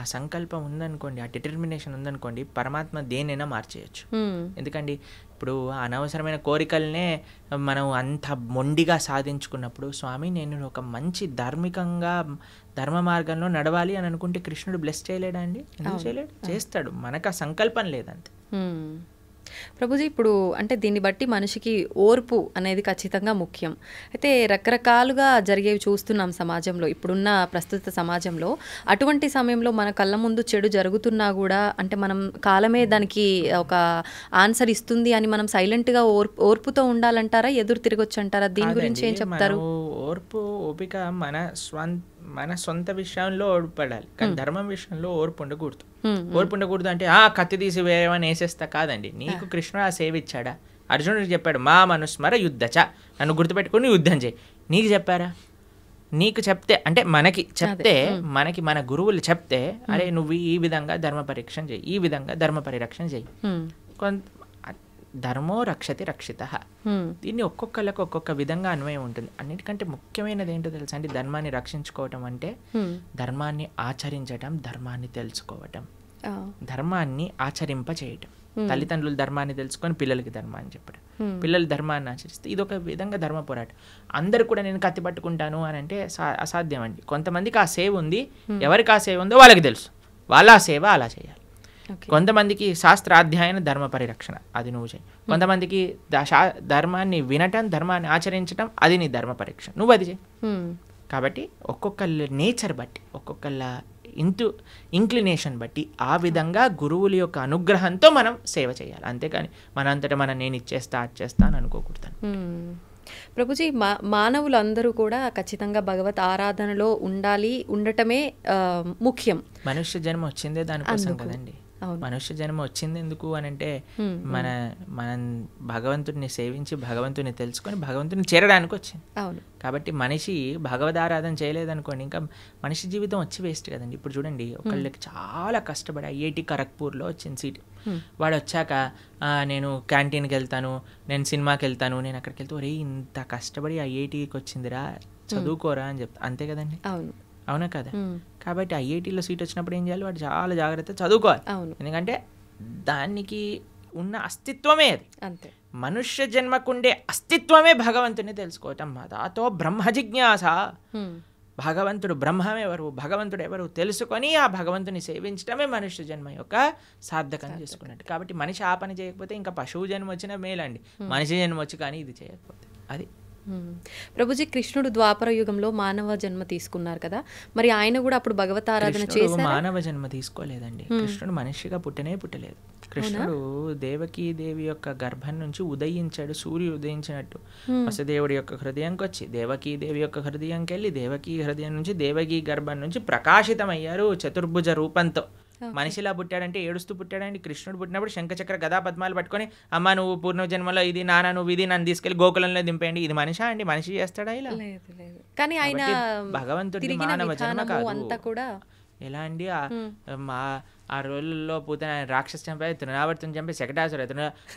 ఆ సంకల్పం ఉందనుకోండి, ఆ డిటర్మినేషన్ ఉందనుకోండి, పరమాత్మ దేనైనా మార్చేయచ్చు. ఎందుకండి ఇప్పుడు అనవసరమైన కోరికలనే మనం అంత మొండిగా సాధించుకున్నప్పుడు, స్వామి నేను ఒక మంచి ధర్మ మార్గంలో నడవాలి అని అనుకుంటే కృష్ణుడు బ్లెస్ చేయలేడా అండి? ఎందుకు చేయలేడు? చేస్తాడు. మనకు ఆ సంకల్పం లేదంతే. ప్రభుజీ ఇప్పుడు అంటే దీన్ని బట్టి మనిషికి ఓర్పు అనేది ఖచ్చితంగా ముఖ్యం. అయితే రకరకాలుగా జరిగేవి చూస్తున్నాం సమాజంలో, ఇప్పుడున్న ప్రస్తుత సమాజంలో. అటువంటి సమయంలో మన కళ్ళ ముందు చెడు జరుగుతున్నా కూడా అంటే మనం కాలమే దానికి ఒక ఆన్సర్ ఇస్తుంది అని మనం సైలెంట్గా ఓర్పుతో ఉండాలంటారా, ఎదురు తిరగొచ్చు అంటారా? దీని గురించి ఏం చెప్తారు? ఓర్పు, ఓపిక మన సొంత విషయంలో ఓడిపడాలి, కానీ ధర్మం విషయంలో ఓర్పు ఉండకూడదు. ఓర్పు ఉండకూడదు అంటే కత్తి తీసి వేరేమని వేసేస్తా కాదండి. నీకు కృష్ణుడు ఆ సేవ ఇచ్చాడా? అర్జునుడికి చెప్పాడు మా మనుస్మర యుద్ధచ, నన్ను గుర్తుపెట్టుకుని యుద్ధం చేయి. నీకు చెప్పారా? నీకు చెప్తే అంటే మనకి చెప్తే, మనకి మన గురువులు చెప్తే, అరే నువ్వు ఈ విధంగా ధర్మ పరీక్షణ చేయి, ఈ విధంగా ధర్మ పరిరక్షణ చేయి. ధర్మో రక్షతి రక్షిత. దీన్ని ఒక్కొక్కళ్ళకి ఒక్కొక్క విధంగా అన్వయం ఉంటుంది. అన్నిటికంటే ముఖ్యమైనది ఏంటో తెలుసా అండి? ధర్మాన్ని రక్షించుకోవటం అంటే ధర్మాన్ని ఆచరించటం, ధర్మాన్ని తెలుసుకోవటం, ధర్మాన్ని ఆచరింప చేయటం. తల్లిదండ్రులు ధర్మాన్ని తెలుసుకొని పిల్లలకి ధర్మాన్ని చెప్పడం, పిల్లలు ధర్మాన్ని ఆచరిస్తే ఇదొక విధంగా ధర్మ పోరాటం. అందరు కూడా నేను కత్తి పట్టుకుంటాను అని అంటే అసాధ్యం అండి. కొంతమందికి ఆ సేవ ఉంది, ఎవరికి ఆ సేవ ఉందో వాళ్ళకి తెలుసు, వాళ్ళ ఆ సేవ అలా చేయాలి. కొంతమందికి శాస్త్రాధ్యాయన ధర్మ పరిరక్షణ, అది నువ్వు చేయి. కొంతమందికి ధర్మాన్ని వినటం, ధర్మాన్ని ఆచరించటం, అది నీ ధర్మ పరీక్ష, నువ్వు అది చేయి. కాబట్టి ఒక్కొక్కళ్ళ నేచర్ బట్టి, ఒక్కొక్కళ్ళ ఇంక్లినేషన్ బట్టి ఆ విధంగా గురువుల యొక్క అనుగ్రహంతో మనం సేవ చేయాలి. అంతేకాని మనంతటా నేను ఇచ్చేస్తా అది చేస్తా అని అనుకోకూడదు. ప్రభుజీ మానవులందరూ కూడా ఖచ్చితంగా భగవత్ ఆరాధనలో ఉండటమే ముఖ్యం. మనుష్య జన్మ వచ్చిందే దానికోసం కదండి. మనుష్య జన్మ వచ్చింది ఎందుకు అని అంటే మనం భగవంతుడిని సేవించి భగవంతుని తెలుసుకొని భగవంతుని చేరడానికి వచ్చింది. కాబట్టి మనిషి భగవదారాధన చేయలేదనుకోండి, ఇంకా మనిషి జీవితం వచ్చి వేస్ట్ కదండి. ఇప్పుడు చూడండి, ఒకళ్ళకి చాలా కష్టపడి ఐఐటి ఖరగ్పూర్లో వచ్చింది సీట్. వాడు వచ్చాక నేను క్యాంటీన్కి వెళ్తాను, నేను సినిమాకి వెళ్తాను, నేను అక్కడికి వెళ్తే ఒరే ఇంత కష్టపడి ఐఐటికి వచ్చిందిరా, చదువుకోరా అని చెప్తా. అంతే కదండి, అవునా కదా? కాబట్టి ఐఐటీలో సీట్ వచ్చినప్పుడు ఏం చేయాలి? వాడు చాలా జాగ్రత్త చదువుకోవాలి. ఎందుకంటే దానికి ఉన్న అస్తిత్వమే అది. అంతే, మనుష్య జన్మకుండే అస్తిత్వమే భగవంతుని తెలుసుకోవటం. దాతో బ్రహ్మ జిజ్ఞాస. భగవంతుడు బ్రహ్మమెవరు, భగవంతుడు ఎవరు తెలుసుకొని ఆ భగవంతుని సేవించడమే మనుష్య జన్మ యొక్క సార్థకం చేసుకున్నట్టు. కాబట్టి మనిషి ఆ పని చేయకపోతే ఇంకా పశువు జన్మ వచ్చినా మేలండి, మనిషి జన్మ వచ్చి కానీ ఇది చేయకపోతే అది. ప్రభుజీ కృష్ణుడు ద్వాపర యుగంలో మానవ జన్మ తీసుకున్నారు కదా, మరి ఆయన కూడా అప్పుడు భగవతారాధన చేశారు? మానవ జన్మ తీసుకోలేదండి. కృష్ణుడు మనిషిగా పుట్టలేదు. కృష్ణుడు దేవకీ దేవి యొక్క గర్భం నుంచి ఉదయించాడు, సూర్యుడు ఉదయించినట్టు. వసుదేవుడి యొక్క హృదయంకి వచ్చి దేవకీ దేవి యొక్క హృదయంకి వెళ్ళి దేవకీ హృదయం నుంచి దేవకీ గర్భం నుంచి ప్రకాశితమయ్యారు చతుర్భుజ రూపంతో. మనిషిలా పుట్టాడంటే ఏడుస్తూ పుట్టాడండి. కృష్ణుడు పుట్టినప్పుడు శంఖచక్ర గదా పద్మాలు పట్టుకొని అమ్మ నువ్వు పూర్ణజన్మలో ఇది, నాన్న నువ్వు ఇది, నన్ను తీసుకెళ్లి గోకులంలో దింపేయండి. ఇది మనిషా అండి? మనిషి చేస్తాడా ఇలా? కానీ ఆయన భగవంతుడి మానవ జన్మ కాదు. ఎలా అండి? ఆ రోజుల్లో పూతన రాక్షసు చంపేసి, తృణావర్తిని చంపేసి, శకటాసుర,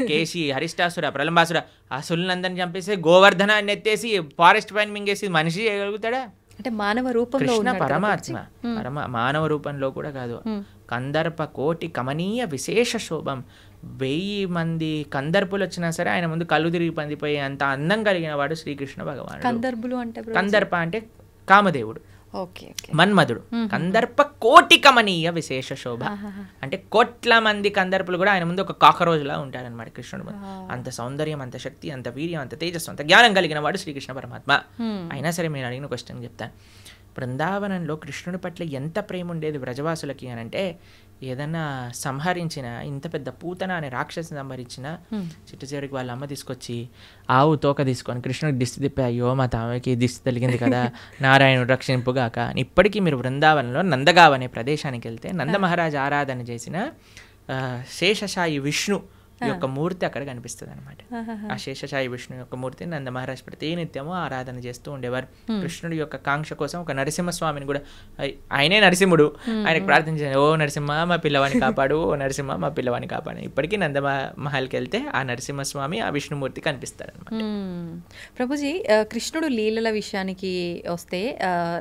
కేసి, హరిష్టాసుర, ప్రలంబాసుర, అసులందరిని చంపేసి గోవర్ధనాన్ని ఎత్తేసి ఫారెస్ట్ పైన మింగేసి మనిషి చేయగలుగుతాడా? అంటే మానవ రూపంలో కృష్ణ పరమాత్మ, మానవ రూపంలో కూడా కాదు. కందర్ప కోటి కమనీయ విశేష శోభం. 1000 మంది కందర్పులు వచ్చినా సరే ఆయన ముందు కళ్ళు తిరిగి పందిపోయి అంత అందం కలిగిన వాడు శ్రీకృష్ణ భగవానుడు. కందర్పులు అంటే, కందర్ప అంటే కామదేవుడు. Okay okay. మన్మధుడు కందర్ప కోటి కమనీయ విశేష శోభ అంటే కోట్ల మంది కందర్పులు కూడా ఆయన ముందు ఒక కాకరోజులా ఉంటారనమాట కృష్ణుడు ముందు. అంత సౌందర్యం, అంత శక్తి, అంత వీర్యం, అంత తేజస్సు, అంత జ్ఞానం కలిగిన వాడు శ్రీకృష్ణ పరమాత్మ. అయినా సరే నేను అడిగిన క్వశ్చన్ చెప్తాను. బృందావనంలో కృష్ణుడి పట్ల ఎంత ప్రేమ ఉండేది వ్రజవాసులకి అని అంటే, ఏదన్నా సంహరించిన, ఇంత పెద్ద పూతన అనే రాక్షసిని సంహరించిన చిట్టు చివరికి వాళ్ళ అమ్మ తీసుకొచ్చి ఆవు తోక తీసుకొని కృష్ణుడికి దిష్టి తిప్పి, అయ్యో మా తామకి దిష్టి తగిలింది కదా, నారాయణుడు రక్షింపుగాక అని. ఇప్పటికీ మీరు బృందావనంలో నందగావ్ అనే ప్రదేశానికి వెళ్తే నంద మహారాజ్ ఆరాధన చేసిన శేషశాయి విష్ణు యొక్క మూర్తి అక్కడ కనిపిస్తుంది అనమాట. ఆ శేషశాయి విష్ణు యొక్క మూర్తిని నంద మహారాజ్ ప్రతి నిత్యము ఆరాధన చేస్తూ ఉండేవారు. కృష్ణుడి యొక్క కాంక్ష కోసం ఒక నరసింహస్వామిని కూడా, ఆయనే నరసింహుడు, ఆయనకు ప్రార్థించారు, ఓ నరసింహ మా పిల్లవాడిని కాపాడు, ఓ నరసింహ మా పిల్లవాడిని కాపాడు. ఇప్పటికీ నంద మహల్కి వెళ్తే ఆ నరసింహస్వామి, ఆ విష్ణుమూర్తి కనిపిస్తారు అనమాట. ప్రభుజీ, కృష్ణుడు లీలల విషయానికి వస్తే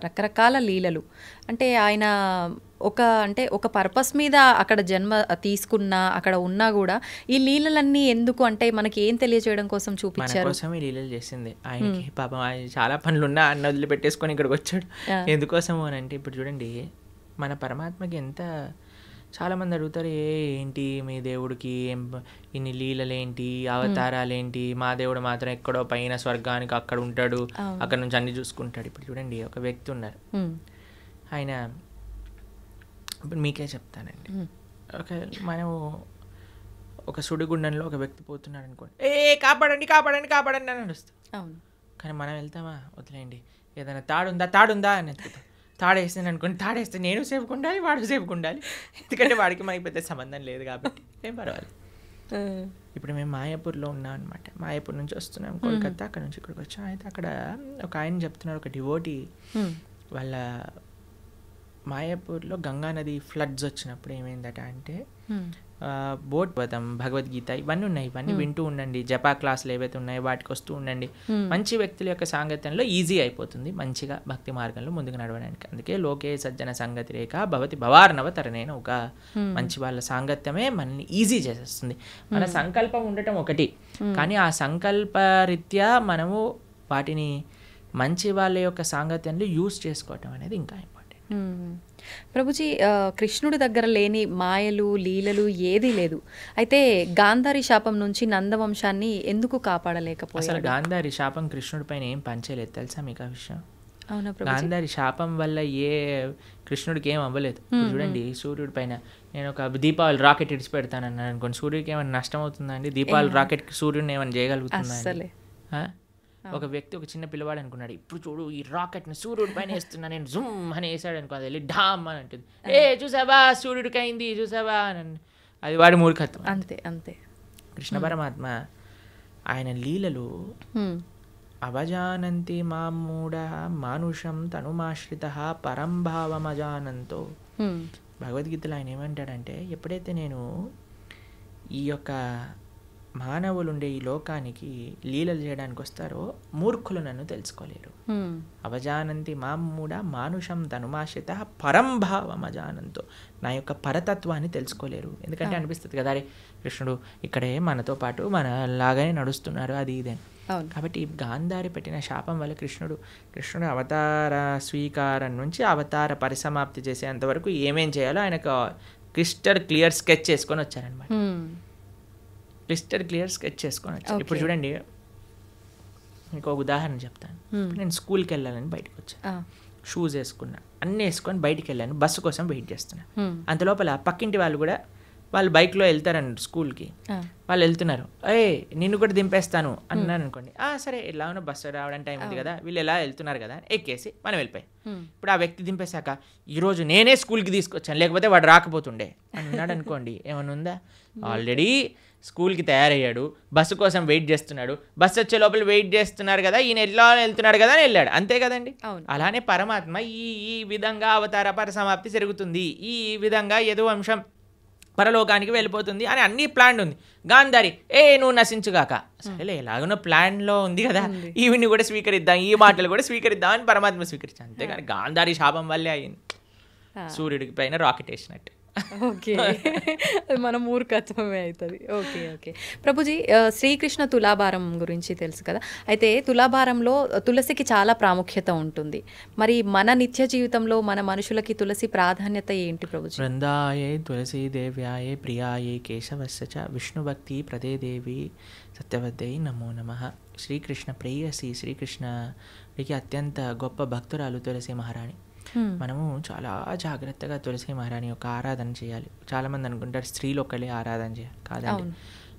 రకరకాల లీలలు అంటే ఆయన ఒక పర్పస్ మీద అక్కడ జన్మ తీసుకున్నా, అక్కడ ఉన్నా కూడా ఈ లీలలన్నీ ఎందుకు అంటే మనకి ఏం తెలియజేయడం కోసం చూపించారు? కోసం ఈ లీలలు చేసింది. ఆయనకి పాపం ఆయన చాలా పనులున్నా అన్న వదిలిపెట్టేసుకొని ఇక్కడికి వచ్చాడు. ఎందుకోసము అని అంటే, ఇప్పుడు చూడండి మన పరమాత్మకి ఎంత, చాలామంది అడుగుతారు, ఏంటి మీ దేవుడికి ఇన్ని లీలలేంటి, అవతారాలేంటి, మా దేవుడు మాత్రం ఎక్కడో పైన స్వర్గానికి అక్కడ ఉంటాడు, అక్కడ నుంచి అన్ని చూసుకుంటాడు. ఇప్పుడు చూడండి ఒక వ్యక్తి ఉన్నారు, ఆయన ఇప్పుడు మీకే చెప్తానండి. మనము ఒక సుడిగుండంలో ఒక వ్యక్తి పోతున్నాడు అనుకోండి, కాపాడండి కాపాడండి కాపాడండి అని నడుస్తాం. కానీ మనం వెళ్తామా, వదిలేయండి, ఏదైనా తాడుందా అని ఎత్తుకుతాం. తాడేస్తాను అనుకోండి, తాడేస్తే నేను సేఫ్గా ఉండాలి, వాడు సేఫ్గా ఉండాలి, ఎందుకంటే వాడికి మనకి పెద్ద సంబంధం లేదు కాబట్టి ఏం పర్వాలేదు. ఇప్పుడు మేము మాయాపూర్లో ఉన్నాం అనమాట. మాయాపూర్ నుంచి వస్తున్నాం కోల్కతా, అక్కడ నుంచి ఇక్కడికి వచ్చాం. అయితే అక్కడ ఒక ఆయన చెప్తున్నారు, ఒక డివోటీ వాళ్ళ మాయాపూర్లో గంగా నది ఫ్లడ్స్ వచ్చినప్పుడు ఏమైందట అంటే, బోట్ పదం, భగవద్గీత ఇవన్నీ ఉన్నాయి, ఇవన్నీ వింటూ ఉండండి, జపా క్లాసులు ఏవైతే ఉన్నాయో వాటికి వస్తూ ఉండండి. మంచి వ్యక్తుల యొక్క సాంగత్యంలో ఈజీ అయిపోతుంది మంచిగా భక్తి మార్గంలో ముందుకు నడవడానికి. అందుకే లోకే సజ్జన సంగతి రేఖ భవతి భవార్ణవ తరణేన ఒక మంచి వాళ్ళ సాంగత్యమే మనల్ని ఈజీ చేసేస్తుంది. మన సంకల్పం ఉండటం ఒకటి, కానీ ఆ సంకల్పరీత్యా మనము వాటిని మంచి వాళ్ళ యొక్క సాంగత్యంలో యూజ్ చేసుకోవటం అనేది ఇంకా ఇంపార్టెంట్. ప్రభుజీ, కృష్ణుడి దగ్గర లేని మాయలు లీలలు ఏదీ లేదు. అయితే గాంధారి శాపం నుంచి నందవంశాన్ని ఎందుకు కాపాడలేకపోయారు? అసలు గాంధారి శాపం కృష్ణుడి పైన ఏం పంచేలేదు, తెలుసా మీకు ఆ విషయం? అవునా? గాంధారి శాపం వల్ల కృష్ణుడికి ఏం అవ్వలేదు. చూడండి, సూర్యుడి పైన నేను ఒక దీపావళి రాకెట్ ఇడిచి పెడతానన్నాను అనుకోండి, సూర్యుడికి ఏమైనా నష్టం అవుతుందండి? దీపావళి రాకెట్కి సూర్యుడిని ఏమైనా చేయగలుగుతుందా? ఒక వ్యక్తి, ఒక చిన్న పిల్లవాడు అనుకున్నాడు, ఇప్పుడు చూడు ఈ రాకెట్ని సూర్యుడి పైన వేస్తున్నా నేను, జుమ్ అని వేసాడు అనుకో, అది వెళ్ళి ఢామ్ అని అంటుంది, చూసావా సూర్యుడికి అయింది చూసావా అని. అది వాడి మూర్ఖత్వం. అంతే అంతే. కృష్ణ పరమాత్మ ఆయన లీలలు అవజానంతి మామూఢ మానుషం తనుమాశ్రిత పరంభావమజానంతో. భగవద్గీతలో ఆయన ఏమంటాడంటే, ఎప్పుడైతే నేను ఈ యొక్క మానవులుండే ఈ లోకానికి లీలలు చేయడానికి వస్తారో మూర్ఖులు నన్ను తెలుసుకోలేరు. అవజానంతి మామూఢ మానుషం తనుమాశ్రిత పరంభావమజానంతో, నా యొక్క పరతత్వాన్ని తెలుసుకోలేరు. ఎందుకంటే అనిపిస్తుంది కదా, అరే కృష్ణుడు ఇక్కడే మనతో పాటు మన లాగానే నడుస్తున్నారు, అది ఇదే. కాబట్టి గాంధారి పెట్టిన శాపం వల్ల కృష్ణుడు అవతార స్వీకారం నుంచి అవతార పరిసమాప్తి చేసేంతవరకు ఏమేం చేయాలో ఆయనకు క్రిస్టల్ క్లియర్ స్కెచ్ చేసుకొని వచ్చారనమాట. ఇప్పుడు చూడండి, మీకు ఒక ఉదాహరణ చెప్తాను. నేను స్కూల్కి వెళ్ళాలని బయటకు వచ్చాను, షూస్ వేసుకున్నా, అన్నీ వేసుకొని బయటికి వెళ్ళాను, బస్సు కోసం వెయిట్ చేస్తున్నా. అంతలోపల పక్కింటి వాళ్ళు కూడా వాళ్ళు బైక్లో వెళ్తారండి స్కూల్కి, వాళ్ళు వెళ్తున్నారు, నిన్ను కూడా దింపేస్తాను అన్నాను అనుకోండి, సరే ఎలా ఉన్నా బస్సు రావడం టైం ఉంది కదా, వీళ్ళు ఎలా వెళ్తున్నారు కదా ఎక్కేసి మనం వెళ్ళిపోయాం. ఇప్పుడు ఆ వ్యక్తి దింపేశాక, ఈరోజు నేనే స్కూల్కి తీసుకొచ్చాను లేకపోతే వాడు రాకపోతుండే అన్నాడు అనుకోండి, ఏమన్నా ఉందా? ఆల్రెడీ స్కూల్కి తయారయ్యాడు, బస్సు కోసం వెయిట్ చేస్తున్నాడు, బస్సు వచ్చే లోపల వెయిట్ చేస్తున్నారు కదా, ఈయన ఎలా వెళ్తున్నాడు కదా అని వెళ్ళాడు, అంతే కదండి. అలానే పరమాత్మ ఈ విధంగా అవతార పరిసమాప్తి జరుగుతుంది, ఈ విధంగా యదువంశం పరలోకానికి వెళ్ళిపోతుంది అని అన్ని ప్లాన్ ఉంది. గాంధారి నువ్వు నశించుగాక, సరేలే ఎలాగనో ప్లాన్లో ఉంది కదా, ఈవిని కూడా స్వీకరిద్దాం, ఈ మాటలు కూడా స్వీకరిద్దాం అని పరమాత్మ స్వీకరించాను. అంతేగాని గాంధారి శాపం వల్లే అయింది, సూర్యుడికి పైన రాకెట్ వేసినట్టు ఓకే. అది మన మూర్ఖత్వమే అవుతుంది. Okay, okay. ప్రభుజీ, శ్రీకృష్ణ తులాభారం గురించి తెలుసు కదా. అయితే తులాభారంలో తులసికి చాలా ప్రాముఖ్యత ఉంటుంది. మరి మన నిత్య జీవితంలో మన మనుషులకి తులసి ప్రాధాన్యత ఏంటి ప్రభుజీ? వృందాయే తులసీ దేవ్యాయే ప్రియాయే కేశవస్య చ విష్ణుభక్తి ప్రదే దేవి సత్యవద్దై నమో నమః. శ్రీకృష్ణ ప్రేయసి, శ్రీకృష్ణుడికి అత్యంత గొప్ప భక్తురాలు తులసి మహారాణి. మనము చాలా జాగ్రత్తగా తులసి మహారాణి యొక్క ఆరాధన చేయాలి. చాలామంది అనుకుంటారు స్త్రీలు ఒక్కళ్ళే ఆరాధన చేయాలి. కాదండి,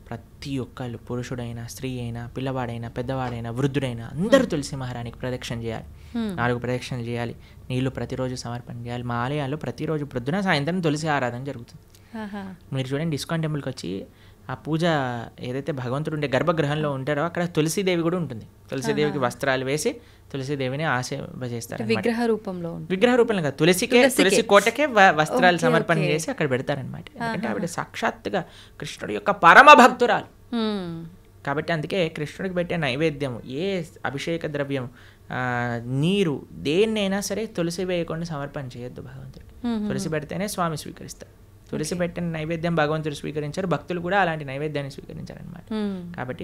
ప్రతి ఒక్కళ్ళు, పురుషుడైనా స్త్రీ అయినా పిల్లవాడైనా పెద్దవాడైనా వృద్ధుడైనా అందరూ తులసి మహారాణికి ప్రదక్షిణ చేయాలి. 4 ప్రదక్షిణలు చేయాలి. నీళ్లు ప్రతిరోజు సమర్పణ చేయాలి. మా ఆలయాల్లో ప్రతిరోజు ప్రొద్దున సాయంత్రం తులసి ఆరాధన జరుగుతుంది. మీరు చూడండి, ఇస్కాన్ టెంపుల్కి వచ్చి ఆ పూజ ఏదైతే భగవంతుడు ఉండే గర్భగృహంలో ఉంటారో అక్కడ తులసీదేవి కూడా ఉంటుంది. తులసీదేవికి వస్త్రాలు వేసి తులసీదేవిని ఆశీర్వదిస్తారు. విగ్రహ రూపంలో కాదు, తులసి కోటకే వస్త్రాలు సమర్పణ చేసి అక్కడ పెడతారనమాట. ఎందుకంటే ఆవిడ సాక్షాత్తుగా కృష్ణుడి యొక్క పరమ భక్తురాలు కాబట్టి. అందుకే కృష్ణుడికి పెట్టే నైవేద్యము, ఏ అభిషేక ద్రవ్యం, నీరు, దేన్నైనా సరే తులసి వేయకుండా సమర్పణ చేయొద్దు భగవంతుడికి. తులసి పెడితేనే స్వామి స్వీకరిస్తారు. తులసి పెట్టిన నైవేద్యం భగవంతుడు స్వీకరించారు, భక్తులు కూడా అలాంటి నైవేద్యాన్ని స్వీకరించారనమాట. కాబట్టి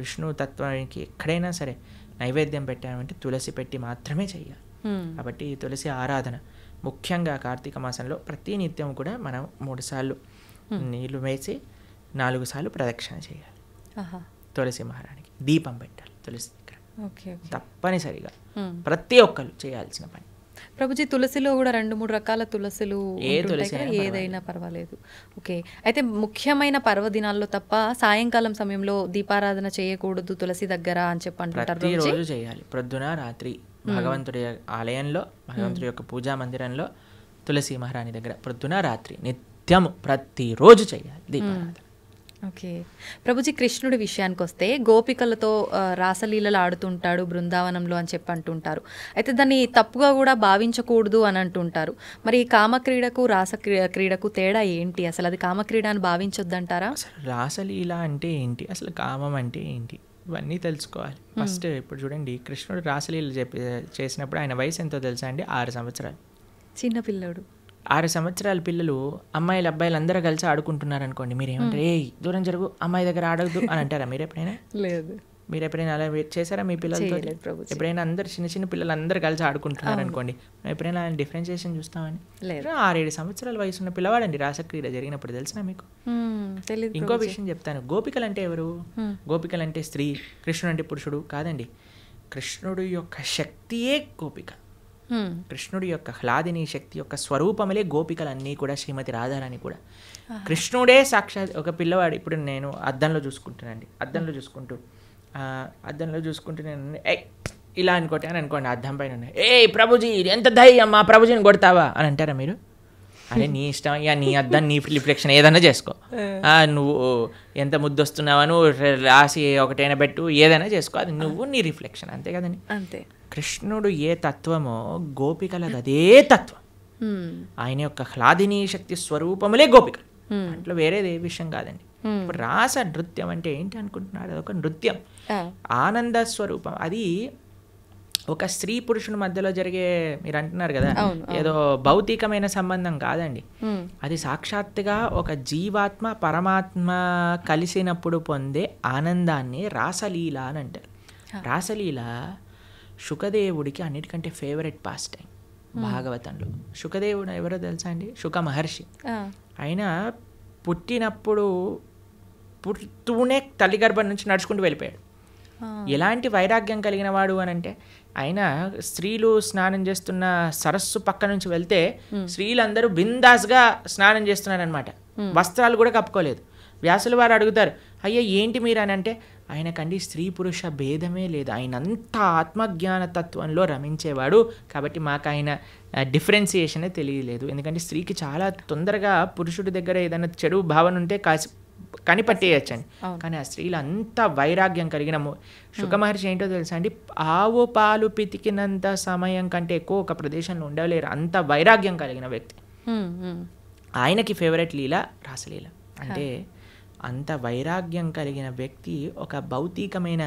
విష్ణు తత్వానికి ఎక్కడైనా సరే నైవేద్యం పెట్టామంటే తులసి పెట్టి మాత్రమే చేయాలి. కాబట్టి తులసి ఆరాధన ముఖ్యంగా కార్తీక మాసంలో ప్రతి నిత్యం కూడా మనం 3 సార్లు నీళ్లు వేసి 4 సార్లు ప్రదక్షిణ చేయాలి. తులసి మహారాణికి దీపం పెట్టాలి తులసి దగ్గర. తప్పనిసరిగా ప్రతి ఒక్కరు చేయాల్సిన పని. ప్రభుజీ, తులసిలో కూడా 2-3 రకాల తులసులు ఏదైనా పర్వాలేదు. ఓకే. అయితే ముఖ్యమైన పర్వదినాల్లో తప్ప సాయంకాలం సమయంలో దీపారాధన చేయకూడదు తులసి దగ్గర అని చెప్పి అంటుంటారు. ప్రతిరోజు చేయాలి, ప్రొద్దున రాత్రి భగవంతుడి ఆలయంలో, భగవంతుడి యొక్క పూజా మందిరంలో తులసి మహారాణి దగ్గర ప్రొద్దున రాత్రి నిత్యము ప్రతిరోజు చేయాలి దీపారాధన. ఓకే. ప్రభుజీ, కృష్ణుడి విషయానికి వస్తే గోపికలతో రాసలీలలు ఆడుతుంటాడు బృందావనంలో అని చెప్పి అంటుంటారు. అయితే దాన్ని తప్పుగా కూడా భావించకూడదు అని అంటుంటారు. మరి కామక్రీడకు రాస క్రీడకు తేడా ఏంటి? అసలు అది కామక్రీడ అని భావించొద్దంటారా? అసలు రాసలీల అంటే ఏంటి, అసలు కామం అంటే ఏంటి, ఇవన్నీ తెలుసుకోవాలి ఫస్ట్. ఇప్పుడు చూడండి, కృష్ణుడు రాసలీల చేసినప్పుడు ఆయన వయసు ఎంతో తెలుసా అండి? 6 సంవత్సరాలు. చిన్నపిల్లడు. 6 సంవత్సరాల పిల్లలు అమ్మాయిలు అబ్బాయిలు అందరూ కలిసి ఆడుకుంటున్నారు అనుకోండి, మీరు ఏమంటారు? ఏ దూరం జరుగు, అమ్మాయి దగ్గర ఆడద్దు అని అంటారా మీరు ఎప్పుడైనా? లేదు. మీరు ఎప్పుడైనా అలా చేశారా మీ పిల్లలతో? ఎప్పుడైనా అందరు చిన్న పిల్లలు అందరూ కలిసి ఆడుకుంటున్నారు అనుకోండి, ఎప్పుడైనా డిఫరెన్షియేషన్ చూస్తామని? 6-7 సంవత్సరాల వయసు ఉన్న పిల్లవాడండి రాసక్రీడ జరిగినప్పుడు, తెలిసినా మీకు? ఇంకో విషయం చెప్తాను. గోపికలు అంటే ఎవరు? గోపికలు అంటే స్త్రీ, కృష్ణుడు అంటే పురుషుడు కాదండి. కృష్ణుడు యొక్క శక్తియే గోపిక. కృష్ణుడి యొక్క హ్లాదిని శక్తి యొక్క స్వరూపములే గోపికలన్నీ కూడా, శ్రీమతి రాధారాణి కూడా. కృష్ణుడే సాక్షాత్ ఒక పిల్లవాడు. ఇప్పుడు నేను అద్దంలో చూసుకుంటానండి, అద్దంలో చూసుకుంటూ నేను ఇలా అనుకోండి, అద్దం పైన ప్రభుజీ ఎంత ధైర్యం, మా ప్రభుజీని కొడతావా అని అంటారా మీరు? అదే నీ ఇష్టం, ఇక నీ అద్దం నీ రిఫ్లెక్షన్ ఏదైనా చేసుకో, నువ్వు ఎంత ముద్దు వస్తున్నావా, నువ్వు రాసి ఒకటైనా పెట్టు, ఏదైనా చేసుకో, అది నువ్వు నీ రిఫ్లెక్షన్, అంతే కదండి. అంతే. కృష్ణుడు ఏ తత్వమో గోపికలది అదే తత్వం. ఆయన యొక్క హ్లాదిని శక్తి స్వరూపములే గోపికలు, దాంట్లో వేరేది ఏ విషయం కాదండి. ఇప్పుడు రాస నృత్యం అంటే ఏంటి అనుకుంటున్నాడు? అదొక నృత్యం, ఆనంద స్వరూపం. అది ఒక స్త్రీ పురుషుని మధ్యలో జరిగే, మీరు అంటున్నారు కదా, ఏదో భౌతికమైన సంబంధం కాదండి. అది సాక్షాత్తుగా ఒక జీవాత్మ పరమాత్మ కలిసినప్పుడు పొందే ఆనందాన్ని రాసలీల అని అంటారు. రాసలీల శుకదేవుడికి అన్నిటికంటే ఫేవరెట్ పాస్ టైం భాగవతంలో. శుకదేవుడు ఎవరో తెలుసా అండి? శుక మహర్షి. ఆయన పుడుతూనే తల్లి గర్భం నుంచి నడుచుకుంటూ వెళ్ళిపోయాడు. ఎలాంటి వైరాగ్యం కలిగిన వాడు అని అంటే, ఆయన స్త్రీలు స్నానం చేస్తున్న సరస్సు పక్క నుంచి వెళ్తే స్త్రీలందరూ బిందాస్గా స్నానం చేస్తున్నారనమాట, వస్త్రాలు కూడా కప్పుకోలేదు. వ్యాసుల వారు అడుగుతారు, అయ్యా ఏంటి మీరు అని అంటే, ఆయనకండి స్త్రీ పురుష భేదమే లేదు, ఆయన అంతా ఆత్మజ్ఞాన తత్వంలో రమించేవాడు, కాబట్టి మాకు ఆయన డిఫరెన్సియేషనే తెలియలేదు. ఎందుకంటే స్త్రీకి చాలా తొందరగా పురుషుడి దగ్గర ఏదైనా చెడు భావన ఉంటే కనిపట్టేయచ్చండి. కానీ ఆ స్త్రీలు అంత వైరాగ్యం కలిగిన శుక మహర్షి ఏంటో తెలుసా అండి? ఆవు పాలు పితికినంత సమయం కంటే ఎక్కువ ఒక ప్రదేశంలో ఉండలేరు, అంత వైరాగ్యం కలిగిన వ్యక్తి. ఆయనకి ఫేవరెట్ లీల రాసలీల. అంటే అంత వైరాగ్యం కలిగిన వ్యక్తి ఒక భౌతికమైన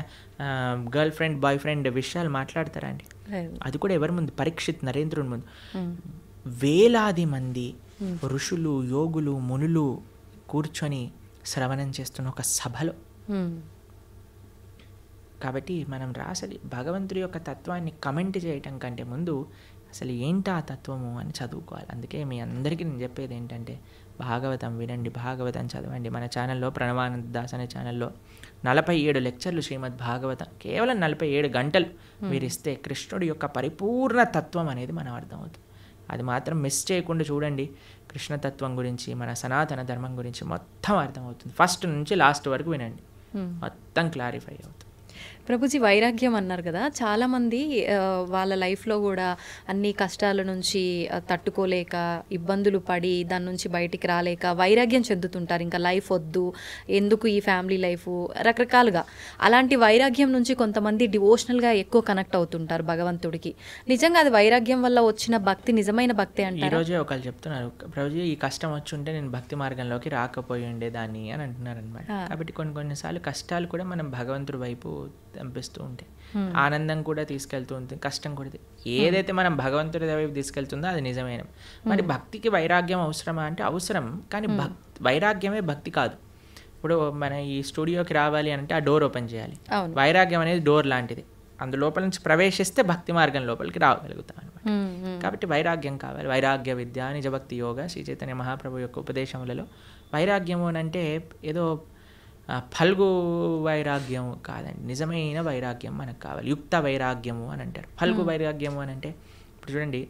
గర్ల్ ఫ్రెండ్ బాయ్ ఫ్రెండ్ విషయాలు మాట్లాడతారా అండి? అది కూడా ఎవరి ముందు? పరీక్షిత్ నరేంద్రుని ముందు. వేలాది మంది ఋషులు, యోగులు, మునులు కూర్చొని శ్రవణం చేస్తున్న ఒక సభలో. కాబట్టి మనం రాసలి భగవంతుడి యొక్క తత్వాన్ని కమెంట్ చేయటం కంటే ముందు అసలు ఏంటి ఆ తత్వము అని చదువుకోవాలి. అందుకే మీ అందరికీ నేను చెప్పేది ఏంటంటే భాగవతం వినండి, భాగవతం చదవండి. మన ఛానల్లో ప్రణవానంద దాస్ అనే ఛానల్లో 47 లెక్చర్లు శ్రీమద్ భాగవతం, కేవలం 47 గంటలు మీరు ఇస్తే కృష్ణుడి యొక్క పరిపూర్ణ తత్వం అనేది మనం అర్థమవుతుంది. అది మాత్రం మిస్ చేయకుండా చూడండి. కృష్ణతత్వం గురించి, మన సనాతన ధర్మం గురించి మొత్తం అర్థమవుతుంది. ఫస్ట్ నుంచి లాస్ట్ వరకు వినండి, మొత్తం క్లారిఫై అవుతుంది. ప్రభుజీ, వైరాగ్యం అన్నారు కదా, చాలామంది వాళ్ళ లైఫ్లో కూడా అన్ని కష్టాల నుంచి తట్టుకోలేక ఇబ్బందులు పడి దాని నుంచి బయటికి రాలేక వైరాగ్యం చెందుతుంటారు. ఇంకా లైఫ్ వద్దు, ఎందుకు ఈ ఫ్యామిలీ లైఫ్, రకరకాలుగా. అలాంటి వైరాగ్యం నుంచి కొంతమంది డివోషనల్గా ఎక్కువ కనెక్ట్ అవుతుంటారు భగవంతుడికి. నిజంగా అది వైరాగ్యం వల్ల వచ్చిన భక్తి నిజమైన భక్తి అంటే? ఈరోజే ఒకళ్ళు చెప్తున్నారు, ప్రభుజీ ఈ కష్టం వచ్చి ఉంటే నేను భక్తి మార్గంలోకి రాకపోయి ఉండేదాన్ని అని అంటున్నారు అనమాట. కాబట్టి కొన్నిసార్లు కష్టాలు కూడా మనం భగవంతుడి వైపు పంపిస్తూ ఉంటాయి. ఆనందం కూడా తీసుకెళ్తూ ఉంటుంది, కష్టం కూడా. ఏదైతే మనం భగవంతుడి వైపు తీసుకెళ్తుందో అది నిజమైన. మరి భక్తికి వైరాగ్యం అవసరమా అంటే అవసరం, కానీ వైరాగ్యమే భక్తి కాదు. ఇప్పుడు మన ఈ స్టూడియోకి రావాలి అంటే ఆ డోర్ ఓపెన్ చేయాలి. వైరాగ్యం అనేది డోర్ లాంటిది, అందులోపల నుంచి ప్రవేశిస్తే భక్తి మార్గం లోపలికి రాగలుగుతాం అనమాట. కాబట్టి వైరాగ్యం కావాలి. వైరాగ్య విద్య, నిజభక్తి యోగ, శ్రీ చైతన్య మహాప్రభు యొక్క ఉపదేశములలో వైరాగ్యము అంటే ఏదో ఫల్గు వైరాగ్యము కాదండి. నిజమైన వైరాగ్యం మనకు కావాలి. యుక్త వైరాగ్యము అని అంటారు. ఫల్గు వైరాగ్యము అని అంటే ఇప్పుడు చూడండి,